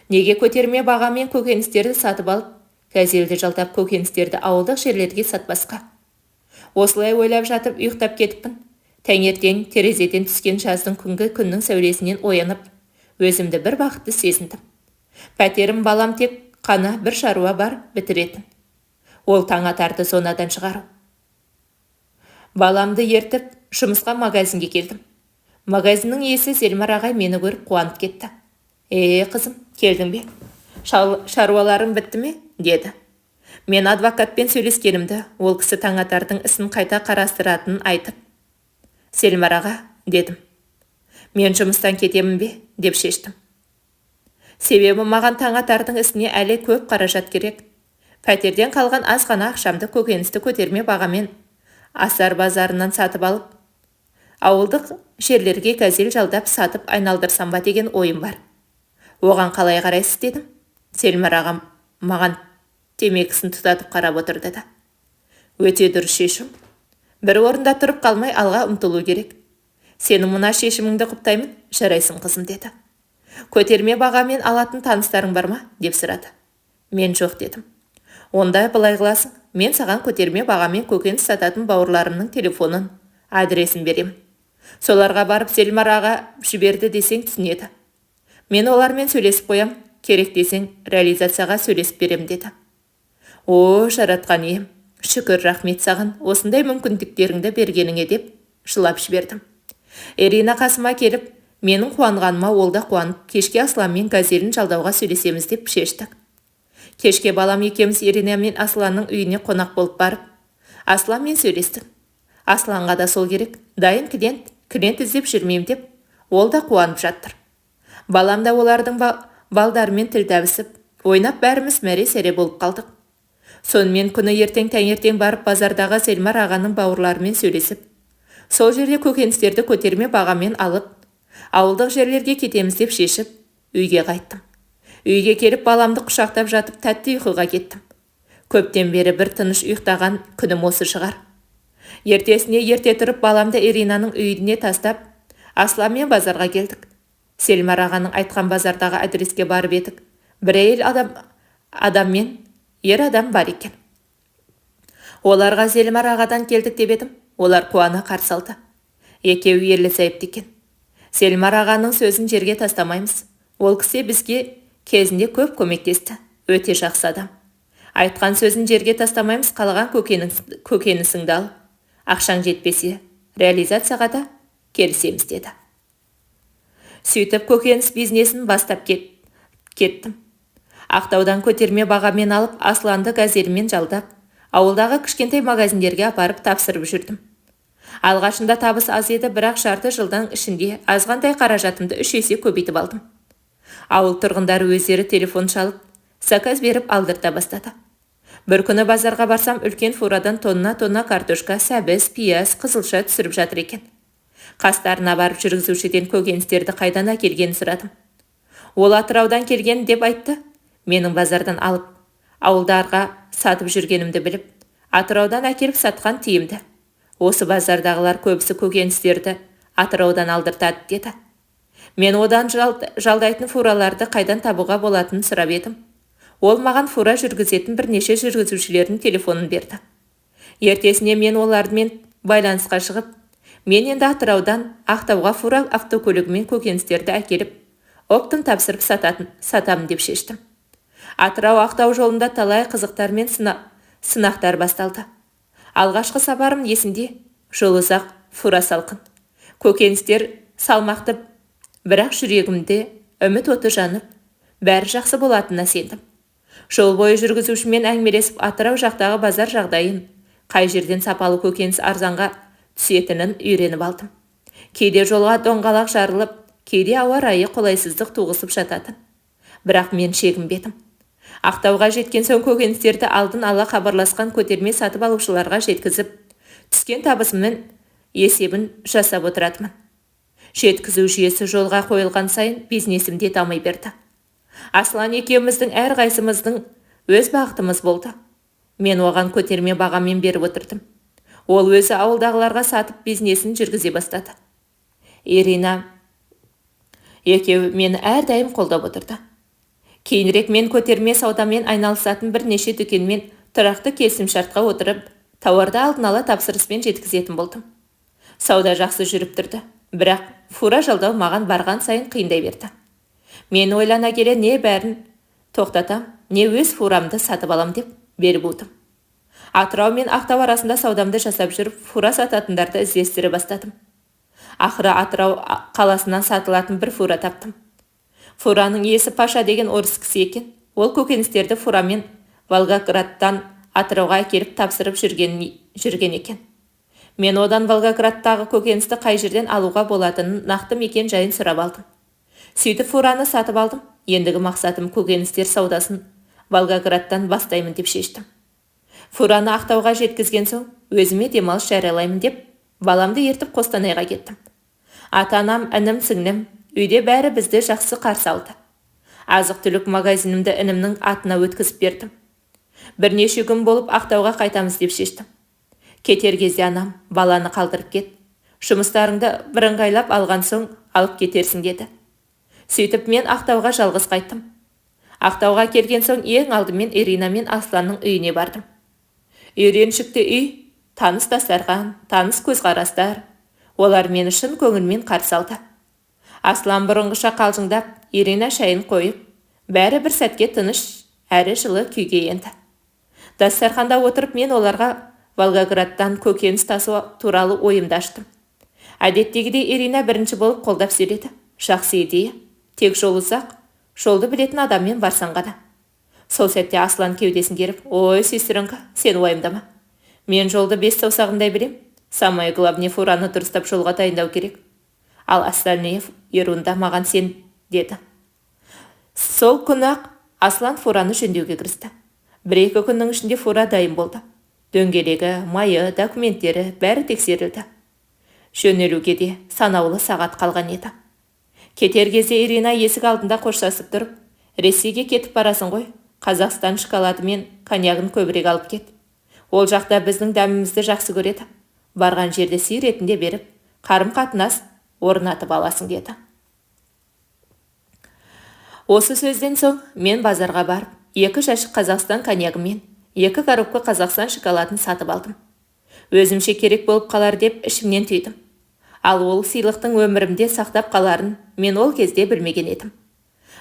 Неге көтерме бағамен көкөністерді сатып алып, газелді жалдап көкөністерді ауылдық жерлерге сатпасқа? Осылай ойлап жатып ұйықтап кетіппін. Таңертең терезеден түскен жаздың күнгі күннің сәулесінен оянып, өзімді бір бақытты сезіндім. Пәтерім балам тек қана бір шаруа бар бітіретін. Ол таң атарды зонадан шығару. Баламды ертіп жұмысқа магазинге келдім. Магазиннің иесі Зелмар ағай мені көріп қуанып кетті. Қызым, келдің бе? Шаруаларың бітті ме? Деді. Мен адвокатпен сөйлескенімді, ол кісі Таңатардың ісін қайта қарастыратынын айтып. Зелмар аға, дедім. Мен жұмыстан кетемін бе? Деп шештім. Себебі маған Таңатардың ісіне әлі көп қаражат керек. Пәтерден қалған аз ғана ақшамды көкөністі көтерме бағамен Асар базарынан сатып алып, ауылдық жерлерге газель жалдап сатып айналдырсам ба деген ойым бар. Оған қалай қарайсыз дедім. Зелмар ағам маған темекісін тұтатып қарап отырды да. Өте дұрыс шешім. Бір орында тұрып қалмай алға ұмтылу керек. Сенің мына шешіміңді құптаймын, жарайсың қызым деді. Көтерме бағамен алатын таныстарың бар ма? Деп сұрады. Мен жоқ дедім. Онда былай қыласың, мен саған көтерме бағамен көкөніс сататын бауырларымның телефонын, адресін беремін. Соларға барып Зелмар аға жіберді десең түсінеді. Мен олармен сөйлесіп қоям, керек десең реализацияға сөйлесіп берем деді. Жаратқан ием, шүкір рахмет саған осындай мүмкіндіктеріңді бергеніңе деп жылап жібердім. Ирина қасыма келіп, менің қуанғаныма ол да қуанып, кешке Асланмен газелін жалдауға сөйлесеміз деп шештік. Кешке балам екеуміз Ирина мен Асланның үйіне қонақ болып барып, Асланмен сөйлестім. Асланға да сол керек, дайын клиент іздеп жүрмеймін деп, ол да қуанып жаттыр. Балам да олардың балдарымен тіл табысып, ойнап бәріміз мәре-сәре болып қалдық. Сонымен күні таңертең барып базардағы Зелмар ағаның бауырларымен сөйлесіп, сол жерде көкөністерді көтерме бағамен алып, ауылдық жерлерге кетеміз деп шешіп, үйге қайттым. Үйге келіп баламды құшақтап жатып тәтті ұйқыға кеттім. Көптен бері бір тыныш ұйықтаған күнім осы шығар. Ертесіне ерте тұрып баламды Иринаның үйіне тастап, Асланмен базарға келдік. Зелмар ағаның айтқан базардағы адреске барып едік. Бір әйел адам мен ер адам бар екен. Оларға Зелмар ағадан келдік деп едім. Олар қуана қарсы алды. Екеуі ерлі-зайыпты екен. Зелмар ағаның сөзін жерге тастамаймыз. Ол кісі бізге кезінде көп көмектесті. Өте жақсы адам. Айтқан сөзін жерге тастамаймыз, қалған көкөнісіңді ал. Ақшаң жетпесе, реализацияға да келісеміз деді. Сөйтіп көкөніс бизнесін бастап кеттім. Ақтаудан көтерме бағамен алып, Асланды газелімен жалдап, ауылдағы кішкентай магазиндерге апарып тапсырып жүрдім. Алғашында табыс аз еді, бірақ жарты жылдан ішінде азғандай қаражатымды 3 есе көбейтіп алдым. Ауыл тұрғындары өздері телефон шалып, заказ беріп алдырта бастады. Бір күні базарға барсам, үлкен фурадан тонна картошка, сәбіз, пияз, қызылша түсіріп жатыр екен. Қастарына барып жүргізушіден көкөністерді қайдан әкелгенін сұрадым. Ол Атыраудан келген деп айтты. Менің базардан алып, ауылдарға сатып жүргенімді біліп, Атыраудан әкеліп сатқан тиімді. Осы базардағылар көбісі көкөністерді Атыраудан алдыртады деді. Мен одан жалдайтын фураларды қайдан табуға болатынын сұрап едім. Ол маған фура жүргізетін бірнеше жүргізушілердің телефонын берді. Ертесіне мен олармен байланысқа шығып, мен енді Атыраудан Ақтауға фура автокөлігімен көкөністерді әкеліп, оптым тапсырып сатамын деп шештім. Атырау-Ақтау жолында талай қызықтар мен сынақтар басталды. Алғашқы сапарым есімде, жол ұзақ, фура салқын. Көкөністер салмақты, бірақ жүрегімде үміт оты жанып, бәрі жақсы болатынына сендім. Жол бойы жүргізушімен әңгімелесіп, Атырау жақтағы базар жағдайын, қай жерден сапалы көкөніс арзанға түсетінін үйреніп алдым. Кейде жолға доңғалақ жарылып, кейде ауа райы қолайсыздық туғызып жататын. Бірақ мен шегінбедім. Ақтауға жеткен соң көкөністерді алдын ала хабарласқан көтерме сатып алушыларға жеткізіп, түскен табысымның есебін жасап отыратымын. Жеткізу жүйесі жолға қойылған сайын бизнесімде дамай берді. Аслан екеуміздің әрқайсымыздың өз бағытымыз болды. Мен оған көтерме бағамен беріп отырдым. Ол өзі ауылдағыларға сатып бизнесін жүргізе бастады. Ирина екеуі мені әрдайым қолдап отырды. Кейінірек мен көтерме саудамен айналысатын бірнеше дүкенмен тұрақты келісімшартқа отырып, тауарды алдын ала тапсырыспен жеткізетін болдым. Сауда жақсы жүріп тұрды, бірақ фура жалдау маған барған сайын қиындай берді. Мен ойлана келе не бәрін тоқтатам, не өз фурамды сатып алам деп беріп отырмын. Атырау мен Ақтау арасында саудамды жасап жүріп, фура сататындарды іздестіре бастадым. Ақыры Атырау қаласынан сатылатын бір фура таптым. Фураның иесі Паша деген орыс кісі екен. Ол көкөністерді фурамен Волгоградтан Атырауға әкеліп тапсырып жүрген екен. Мен одан Волгоградтағы көкөністі қай жерден алуға болатынын нақты мекен жайын сұрап алдым. Сөйтіп фураны сатып алдым. Ендігі мақсатым көкөністер саудасын Волгоградтан бастаймын деп шештім. Фураны Ақтауға жеткізген соң өзіме демалыс жариялаймын деп баламды ертіп Қостанайға кеттім. Ата-анам, інім, сіңлім үйде бәрі бізді жақсы қарсы алды. Азық-түлік магазинімді інімнің атына өткізіп бердім. Бірнеше күн болып Ақтауға қайтамыз деп шештім. Кетер кезде анам, баланы қалдырып кет, жұмыстарыңды бірыңғайлап алған соң алып кетерсің деді. Сөйтіп мен Ақтауға жалғыз қайттым. Ақтауға келген соң ең алдымен Ирина мен Асланның үйіне бардым. Үйреншікті үй, таныс дастархан, таныс көзқарастар. Олар мені шын көңілмен қарсы алды. Аслан бұрынғыша қалжыңдап, Ирина шайын қойып, бәрі бір сәтке тыныш, әрі жылы күйге енді. Дастарханда отырып мен оларға Волгоградтан көкөніс тасу туралы ойымды аштым. Әдеттегідей Ирина бірінші болып қолдап сөйледі. Жақсы идея, тек жол ұзақ, жолды білетін адаммен барсаң ғана. Сол сәтте Аслан кеудесін керіп, ой, сестренка, сен уайымдама. Мен жолды 5 саусағымдай білем. Самое главное фураны дұрыстап жолға дайындау керек. Ал остальные ерунда маған сен, деді. Сол күні-ақ Аслан фураны жөндеуге кірісті. 1-2 күннің ішінде фура дайын болды. Дөңгелегі, майы, документтері бәрі тексерілді. Жөнелуге де санаулы сағат қалған еді. Кетер кезде Ирина есік алдында қоштасып тұрып, Ресейге кетіп барасың ғой, Қазақстан шоколады мен коньягын көбірек алып кет. Ол жақта біздің дәмімізді жақсы көреді. Барған жерде сый ретінде беріп, қарым-қатынас орнатып аласың деді. Осы сөзден соң мен базарға барып, 2 жәшік Қазақстан коньягі мен 2 коробка Қазақстан шоколадын сатып алдым. Өзімше керек болып қалар деп ішімнен түйдім. Ал ол сыйлықтың өмірімде сақтап қаларын мен ол кезде білмеген едім.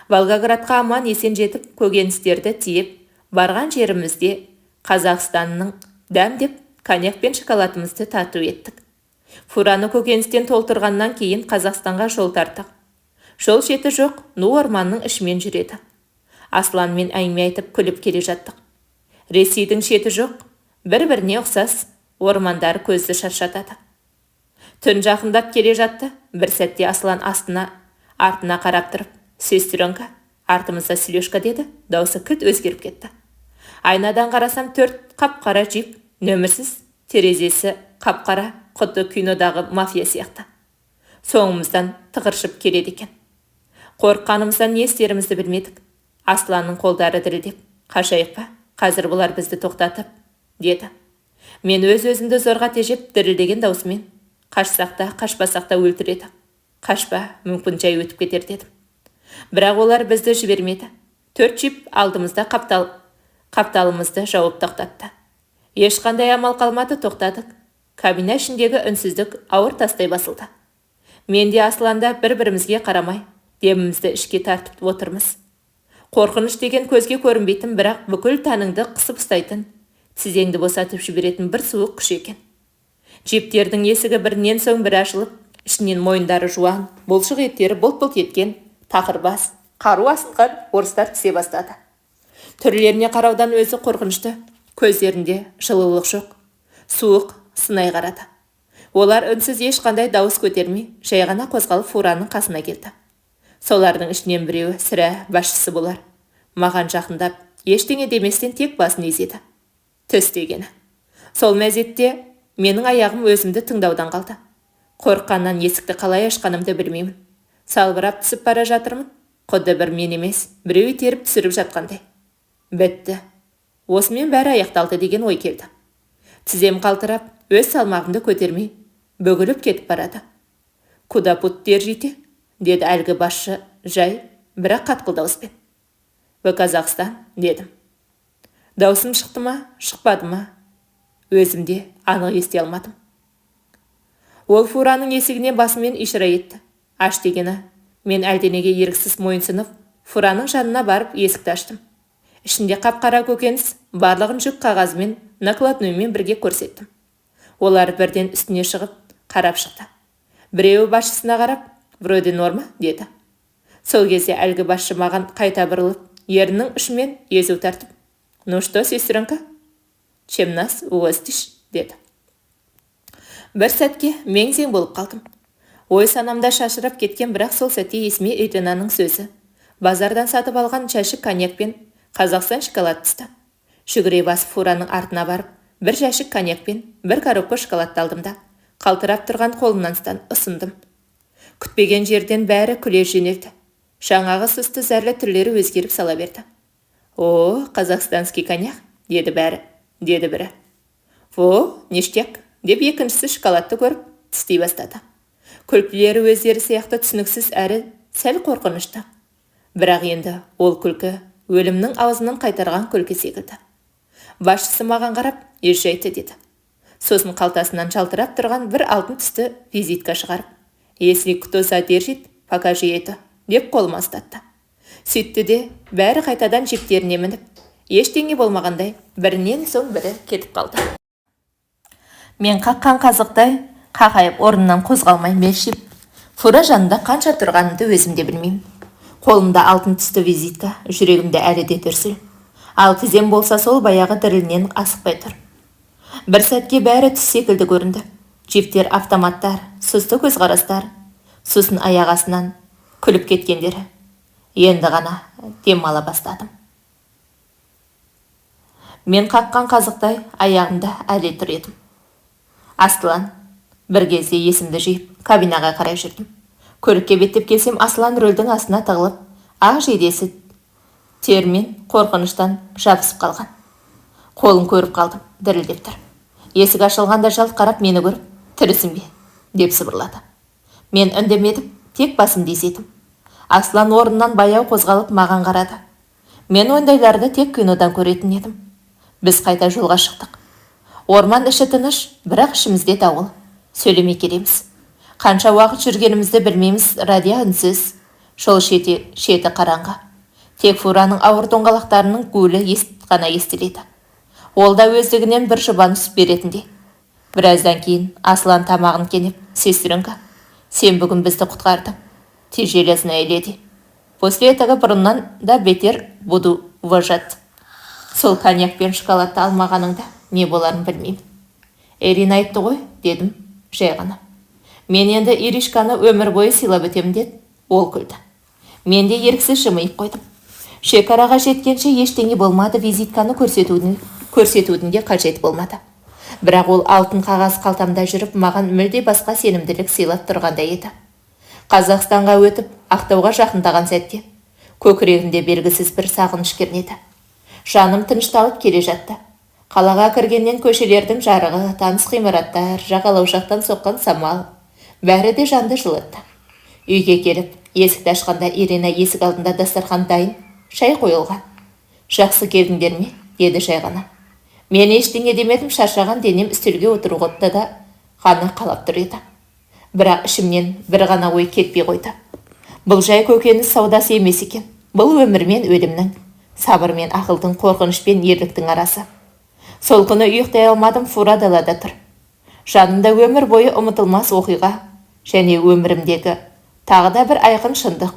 Волгоградқа аман есен жетіп, көкөністерді тиіп, барған жерімізде Қазақстанның дәм деп коньяк пен шоколадымызды тату еттік. Фураны көкөністен толтырғаннан кейін Қазақстанға жол тарттық. Жол шеті жоқ, ну орманның ішімен жүреді. Асланмен әңгіме айтып күліп келе жаттық. Ресейдің шеті жоқ, бір-біріне ұқсас ормандар көзді шаршатады. Түн жақындап келе жатты. Бір сәтте Аслан артына қарап тұрып, сестренка, артымызда Селешка деді. Даусы кілт өзгеріп кетті. Айнадан қарасам 4 қап-қара джип, нөмірсіз, терезесі қап-қара, құдды кинодағы мафия сияқты. Соңымыздан тығыршып келеді екен. Қорыққанымыздан не істерімізді білмедік. Асланның қолдары дірілдеп, қашайық па, қазір бұлар бізді тоқтатып, деді. Мен өз-өзімді зорға тежеп дірілдеген даусымен, қашсақ та, қашпасақ та өлтіреді. Қашпа, мүмкін жай өтіп кетер дедім. Бірақ олар бізді жібермеді. 4 джип алдымызда қапталымызды жауып тоқтатты. Ешқандай амал қалмады, тоқтадық. Кабина ішіндегі үнсіздік ауыр тастай басылды. Мен де Асланда бір-бірімізге қарамай, демімізді ішке тартып отырмыз. Қорқыныш деген көзге көрінбейтін, бірақ бүкіл тәніңді қысып ұстайтын, тізеңді босатып жіберетін бір суық күш екен. Джиптердің есігі бірінен соң бірі ашылып, ішінен мойындары жуан, бұлшық еттері бұлт-бұлт еткен, тақырбас, қару асынған орыстар түсе бастады. Түрлеріне қараудан өзі қорқынышты, көздерінде жылылық жоқ, суық, сынай қарады. Олар үнсіз ешқандай дауыс көтермей, жай ғана қозғалып фураның қасына келді. Солардың ішінен біреуі сірә басшысы болар. Маған жақындап, ештеңе деместен тек басын изеді. Түс дегені. Сол мезетте менің аяғым өзімді тыңдаудан қалды. Қорыққаннан есікті қалай ашқанымды білмеймін. Салбырап түсіп бара жатырмын. Құдды бір мен емес, біреу итеріп түсіріп жатқандай. Бітті. Осымен бәрі аяқталды деген ой келді. Тізем қалтырап, өз салмағымды көтермей, бөгіліп кетіп барады. Куда пут держите? Деді әлгі басшы жай, бірақ қатқыл дауыспен. В Казахстан, дедім. Даусым шықты ма, шықпады ма? Өзімде анық ести алмадым. Ол фураның есігіне басымен ишара етті. Аш дегені, Мен әлденеге еріксіз мойынсынып, Фураның жанына барып есікті аштым. Ішінде қап-қара көкөніс, барлығын жүк қағазымен, накладноймен бірге көрсеттім. Олар бірден үстіне шығып, қарап шықты. Біреуі басшысына қарап, «Вроде норма», деді. Сол кезде әлгі басшы маған қайта бұрылып, ерінің ұшымен езу тартып, «Ну что, сестренка? Чем нас угостишь?» деді. Бір сәтке мең-зең болып қалдым. Ой санамда шашырап кеткен, бірақ сол сәтте есіме Иринаның сөзі. Базардан сатып алған жәшік коньяк пен Қазақстан шоколад түсті. Жүгіре басып Фураның артына барып, бір жәшік коньяк пен бір коробка шоколадты алдым да, қалтырап тұрған қолымнан ұсындым. Күтпеген жерден бәрі күле жөнелді. Жаңағы сұсты зәрлі түрлері өзгеріп сала берді. «О, қазақстанский коньяк», деді бірі. «Во, ништяк», деп екіншісі шоколадты көріп тістей бастады. Күлкілері өздері сияқты түсініксіз әрі сәл қорқынышты. Бірақ енді ол күлкі өлімнің аузынан қайтарған күлкі секілді. Басшысы маған қарап, «Еш жайты», деді. Сосын қалтасынан жалтырап тұрған бір алтын түсті визитка шығарып, «Если кто задержит, покажи это», деп қолыма ұстатты. Сөйтті де бәрі қайтадан жіптеріне мініп, ештеңе болмағандай бірінен соң бірі кетіп қалды. Мен қаққан қазықтай қақайып орнымнан қозғалмай мелшіп, Фура жанында қанша тұрғанымды өзім де білмеймін. Қолымда алтын түсті визитка, жүрегімде әлі де дүрсіл. Ал тізем болса сол баяғы дірілінен асықпай тұр. Бір сәтке бәрі түс секілді көрінді. Джиптер, автоматтар, сұсты көзқарастар, сосын аяқ астынан күліп кеткендері. Енді ғана дем ала бастадым. Мен қаққан қазықтай аяғымда әлі тұр едім. Аслан, бір кезде есімді жиып, кабинаға қарай жүрдім. Көлікке беттеп келсем, Аслан рөлдің астына тығылып, ақ жейдесі термен қорқыныштан жабысып қалған. Қолын көріп қалдым, дірілдеп тұр. Есік ашылғанда жалт қарап мені көріп, «Тірісің бе?» деп сыбырлады. Мен үндемедім, тек басымды изедім. Аслан орнынан баяу қозғалып маған қарады. Мен ондайларды тек кинодан көретін едім. Біз қайта жолға шықтық. Орман іші тыныш, бірақ ішімізде дауыл. Сөйлемей келеміз. Қанша уақыт жүргенімізді білмейміз, радио үнсіз. Жол шеті қараңғы. Тек Фураның ауыр доңғалақтарының гуілі ғана естіледі. Ол да өздігінен бір жұбаныш беретіндей. Біраздан кейін Аслан тамағын кенеп, «Сестренка, сен бүгін бізді құтқардың. Ты железная леди. После этого бұрыннан да бетер буду уважать». Сол коньяк пен шоколадты алмағаныңда не боларын білмеймін. «Ирина айтты ғой», дедім, жай ғана. «Мен енді Иришканы өмір бойы сыйлап өтемін», деді. Ол күлді. Мен де еріксіз жымиып қойдым. Шекараға жеткенше ештеңе болмады, визитканы көрсетудің де қажет болмады. Бірақ ол алтын қағаз қалтамда жүріп, маған мүлде басқа сенімділік сыйлап тұрғандай еді. Қазақстанға өтіп, Ақтауға жақындаған сәтте көкірегімде белгісіз бір сағыныш кернеді. Жаным тынышталып келе жатты. Қалаға кіргеннен көшелердің жарығы, таныс ғимараттар, жағалау жақтан соққан самал, бәрі де жанды жылытты. Үйге келіп, есікті ашқанда Ирина есік алдында дастархан дайын, шай қойылған. «Жақсы келдіңдер ме?» деді жай ғана. Мен ештеңе демедім, шаршаған денем үстелге отырғытты да ғана қалап тұр еді. Бірақ ішімнен бір ғана ой кетпей қойды. Бұл жай көкөніс саудасы емес екен. Бұл өмір мен өлімнің, сабыр мен ақылдың, қорқыныш пен ерліктің арасы. Сол күні ұйықтай алмадым, Фура далада тұр. Жанымда өмір бойы ұмытылмас оқиға және өмірімдегі тағы да бір айқын шындық.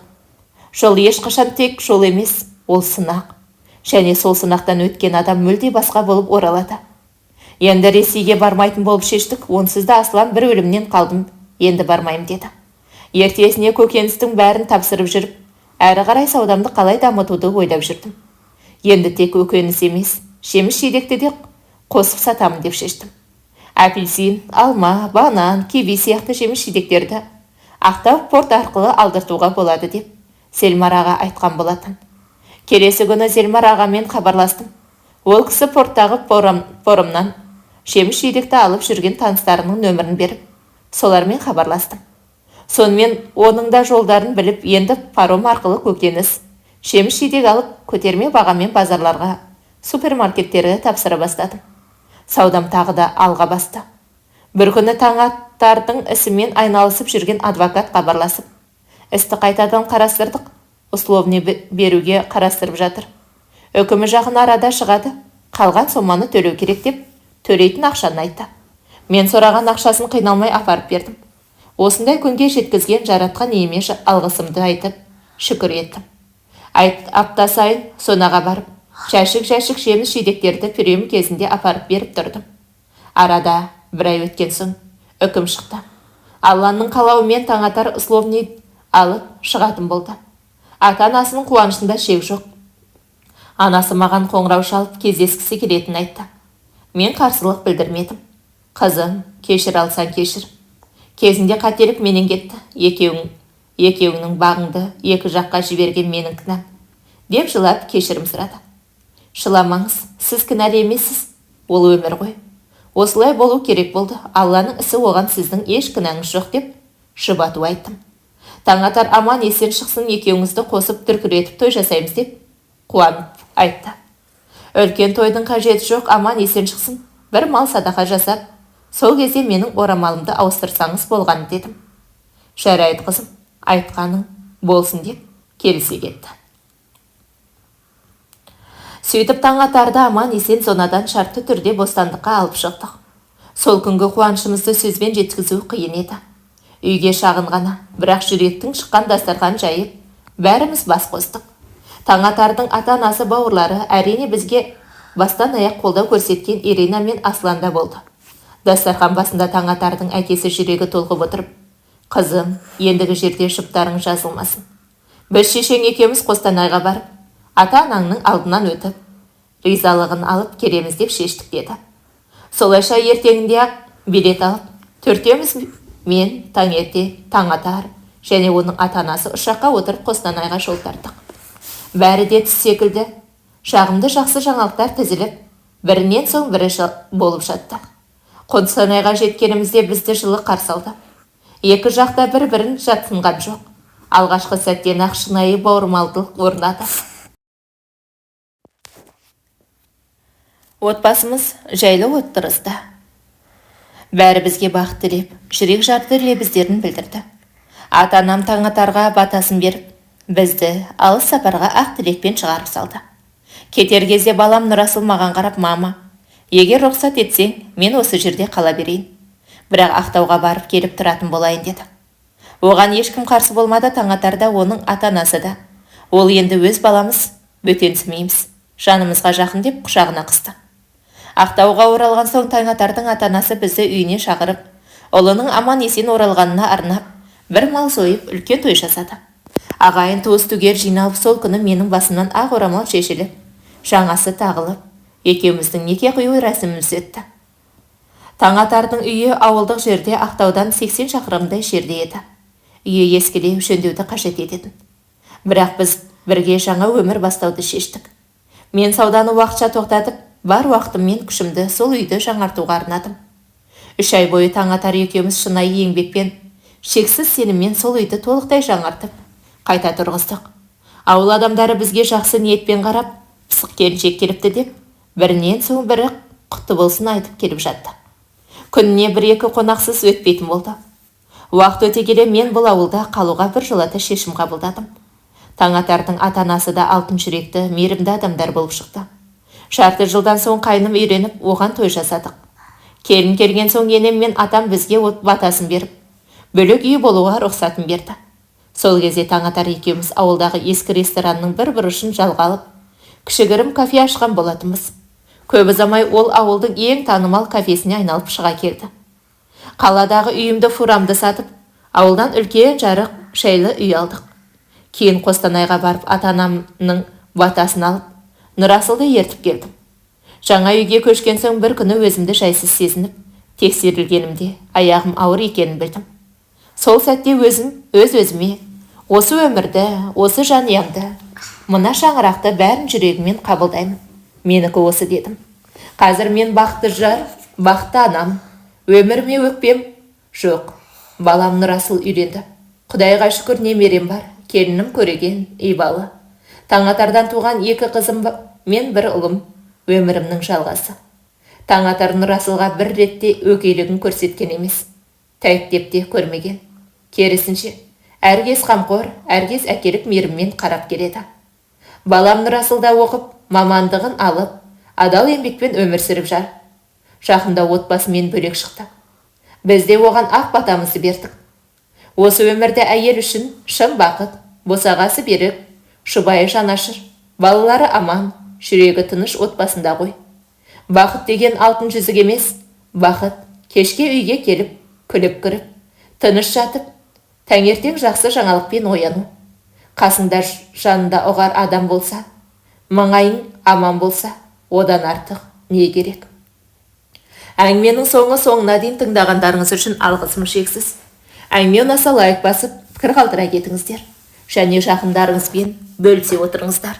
Жол ешқашан тек жол емес, ол сынақ. Және сол сынақтан өткен адам мүлде басқа болып оралады. Енді Ресейге бармайтын болып шештік, онсыз да Аслан бір өлімнен қалдым, енді бармайым деді. Ертесіне көкөністің бәрін тапсырып жүріп, әрі қарай саудамды қалай дамытуды ойлап жүрдім. Енді тек көкөніс емес, жеміс жидекті де қосып сатамын деп шештім. Апельсин, алма, банан, киви сияқты жеміс жидектерді Ақтау порт арқылы алдыртуға болады деп Селмар аға айтқан болатын. Келесі күні Селмар ағамен хабарластым. Ол кісі порттағы порымнан жеміс жидекті алып жүрген таныстарының нөмірін беріп, солармен хабарластым. Сонымен оның да жолдарын біліп, енді паром арқылы көкөніс, жеміс жидек алып, көтерме бағамен базарларға, супермаркеттерге тапсыра бастадым. Саудам тағы да алға басты. Бір күні таң аттардың ісімен айналысып жүрген адвокат хабарласып, Істі қайтадан қарастырдық. Условный беруге қарастырып жатыр. Үкімі жақын арада шығады. Қалған соманы төлеу керек деп төлейтін ақшаны айтты. Мен сұраған ақшасын қиналмай апарып бердім. Осындай күнге жеткізген жаратқан иеме алғысымды айтып, шүкір еттім. Апта сайын сонаға барып, жәшік жеміс жидектерді пүрем кезінде апарып беріп тұрдым. Арада бір ай өткен соң үкім шықты. Алланың қалауымен таңатар условный алып шығатын болды. Ата-анасының қуанышында шек жоқ. Анасы маған қоңырау шалып кездескісі келетінін айтты. Мен қарсылық білдірмедім. Қызым, кешір алсаң кешір. Кезінде қателік менен кетті. Екеуіңнің бағыңды екі жаққа жіберген менің кінәм. Деп жылап кешірім сұрады. Шыламаңыз, сіз кінәлі емессіз. Ол өмір ғой. Осылай болу керек болды. Алланың ісі оған сіздің еш кінәңіз жоқ деп жұбату айттым. Таңатар аман есен шықсын, екеуіңізді қосып дүркіретіп той жасаймыз деп қуанып айтты. Үлкен тойдың қажеті жоқ, аман есен шықсын. Бір мал садақа жасап, сол кезде менің орамалымды ауыстырсаңыз болғаны дедім. Жарайды қызым, айтқаның болсын деп келісе кетті. Сөйтіп Таңатарды аман есен зонадан шартты түрде бостандыққа алып шықтық. Сол күнгі қуанышымызды сөзбен жеткізу қиын еді. Үйге шағын ғана, бірақ жүректің шыққан дастархан жайып, бәріміз бас қостық. Таңатардың ата-анасы бауырлары әрине бізге бастан аяқ қолдау көрсеткен Ирина мен Асланда болды. Дастархан басында Таңатардың әкесі жүрегі толқып отырып, қызым, ендігі жерде жұптарың жазылмасын. Біз шешең екеуміз Қостанайға барып, ата-анаңның алдынан өтіп, ризалығын алып келеміз деп шештік деді. Солайша ертеңінде билет алып, төртеуміз мен, Таңерте, Таңатар және оның ата-анасы ұшаққа отырып Қостанайға жол тарттық. Бәрі де түс секілді, жағымды жақсы жаңалықтар тізіліп, бірінен соң бірі болып жатты. Қостанайға жеткенімізде бізді жылы қарсы алды. Екі жақта бір-бірін жатсынған жоқ. Алғашқы сәттен ақ шынайы бауырмалдылық орнады. Отбасымыз жайлы отырысты. Бәрі бізге бақыт тілеп, жүрек жарды лебіздерін білдірді. Ата-анам Таңатарға батасын беріп, бізді алыс сапарға ақ тілекпен шығарып салды. Кетер кезде балам Нұрасыл маған қарап, мама, егер рұқсат етсең, мен осы жерде қала берейін. Бірақ Ақтауға барып келіп тұратын болайын деді. Оған ешкім қарсы болмады, Таңатар да, оның ата-анасы да. Ол енді өз баламыз, бөтенсімейміз, жанымызға жақын деп құшағына қысты. Ақтауға оралған соң Таңатардың ата-анасы бізді үйіне шақырып, ұлының аман есен оралғанына арнап, бір мал сойып, үлкен той жасады. Ағайын туыс түгел жиналып, сол күні менің басымнан ақ орамал шешіліп, жаңасы тағылып, екеуміздің неке қию рәсіміміз өтті. Таңатардың үйі ауылдық жерде, Ақтаудан 80 шақырымдай жерде еді. Үйі ескілеу, жөндеуді қажет ететін. Бірақ біз бірге жаңа өмір бастауды шештік. Мен сауданы уақытша тоқтатып, бар уақытым мен күшімді сол үйді жаңартуға арнадым. 3 ай бойы Таңатар екеуміз шынайы еңбекпен, шексіз сеніммен сол үйді толықтай жаңартып, қайта тұрғыздық. Ауыл адамдары бізге жақсы ниетпен қарап, пысық келіншек келіпті деп, бірінен соң бірі құтты болсын айтып келіп жатты. Күніне 1-2 қонақсыз өтпейтін болды. Уақыт өте келе мен бұл ауылда қалуға біржолата шешім қабылдадым. Таңатардың ата-анасы да алтын жүректі, мейірімді адамдар болып шықты. Жарты жылдан соң қайным үйреніп, оған той жасадық. Келін келген соң енем мен атам бізге батасын беріп, бөлек үй болуға рұқсатын берді. Сол кезде Таңатар екеуміз ауылдағы ескі ресторанның бір бұрышын жалға алып, кішігірім кафе ашқан болатынбыз. Көп ұзамай ол ауылдың ең танымал кафесіне айналып шыға келді. Қаладағы үйімді фурамды сатып, ауылдан үлкен жарық шайлы үй алдық. Кейін Қостанайға барып, ата-анамның батасын алып, Нұрасылды ертіп келдім. Жаңа үйге көшкен соң бір күні өзімді жайсыз сезініп, тексерілгенімде аяғым ауыр екенін білдім. Сол сәтте өзіме, осы өмірді, осы жанұямды, мына шаңырақты бәрін жүрегіммен қабылдаймын. Менікі осы дедім. Қазір мен бақытты жар, бақытты анам, өміріме өкпем жоқ. Балам Нұрасыл үйленді. Құдайға шүкір немерем бар, келінім көреген, ибалы. Таңатардан туған 2 қызым мен 1 ұлым, өмірімнің жалғасы. Таңатар Нұрасылға бір ретте өгейлігін көрсеткен емес, тәйттеп те көрмеген. Керісінше, Әркез қамқор, әркез әкелік мейіріммен қарап келеді. Балам Нұрасылда оқып, мамандығын алып, адал еңбекпен өмір сүріп жар. Жақында отбасымен бөлек шықты. Біз де оған ақ батамызды бердік. Осы өмірді әйел үшін шын бақыт, босағасы берік, жұбайы жанашыр, балалары аман, жүрегі тыныш отбасында ғой. Бақыт деген алтын жүзік емес, бақыт кешке үйге келіп, күліп кіріп, тыныш жатып, таңертең жақсы жаңалықпен ояну. Қасында жанында ұғар адам болса, маңайың аман болса, одан артық не керек? Әңгіменің соңына дейін тыңдағандарыңыз үшін алғысым шексіз. Әңгіме ұнаса лайк басып, пікір қалдыра кетіңіздер. Және жақындарыңызбен бөлісе отырыңыздар.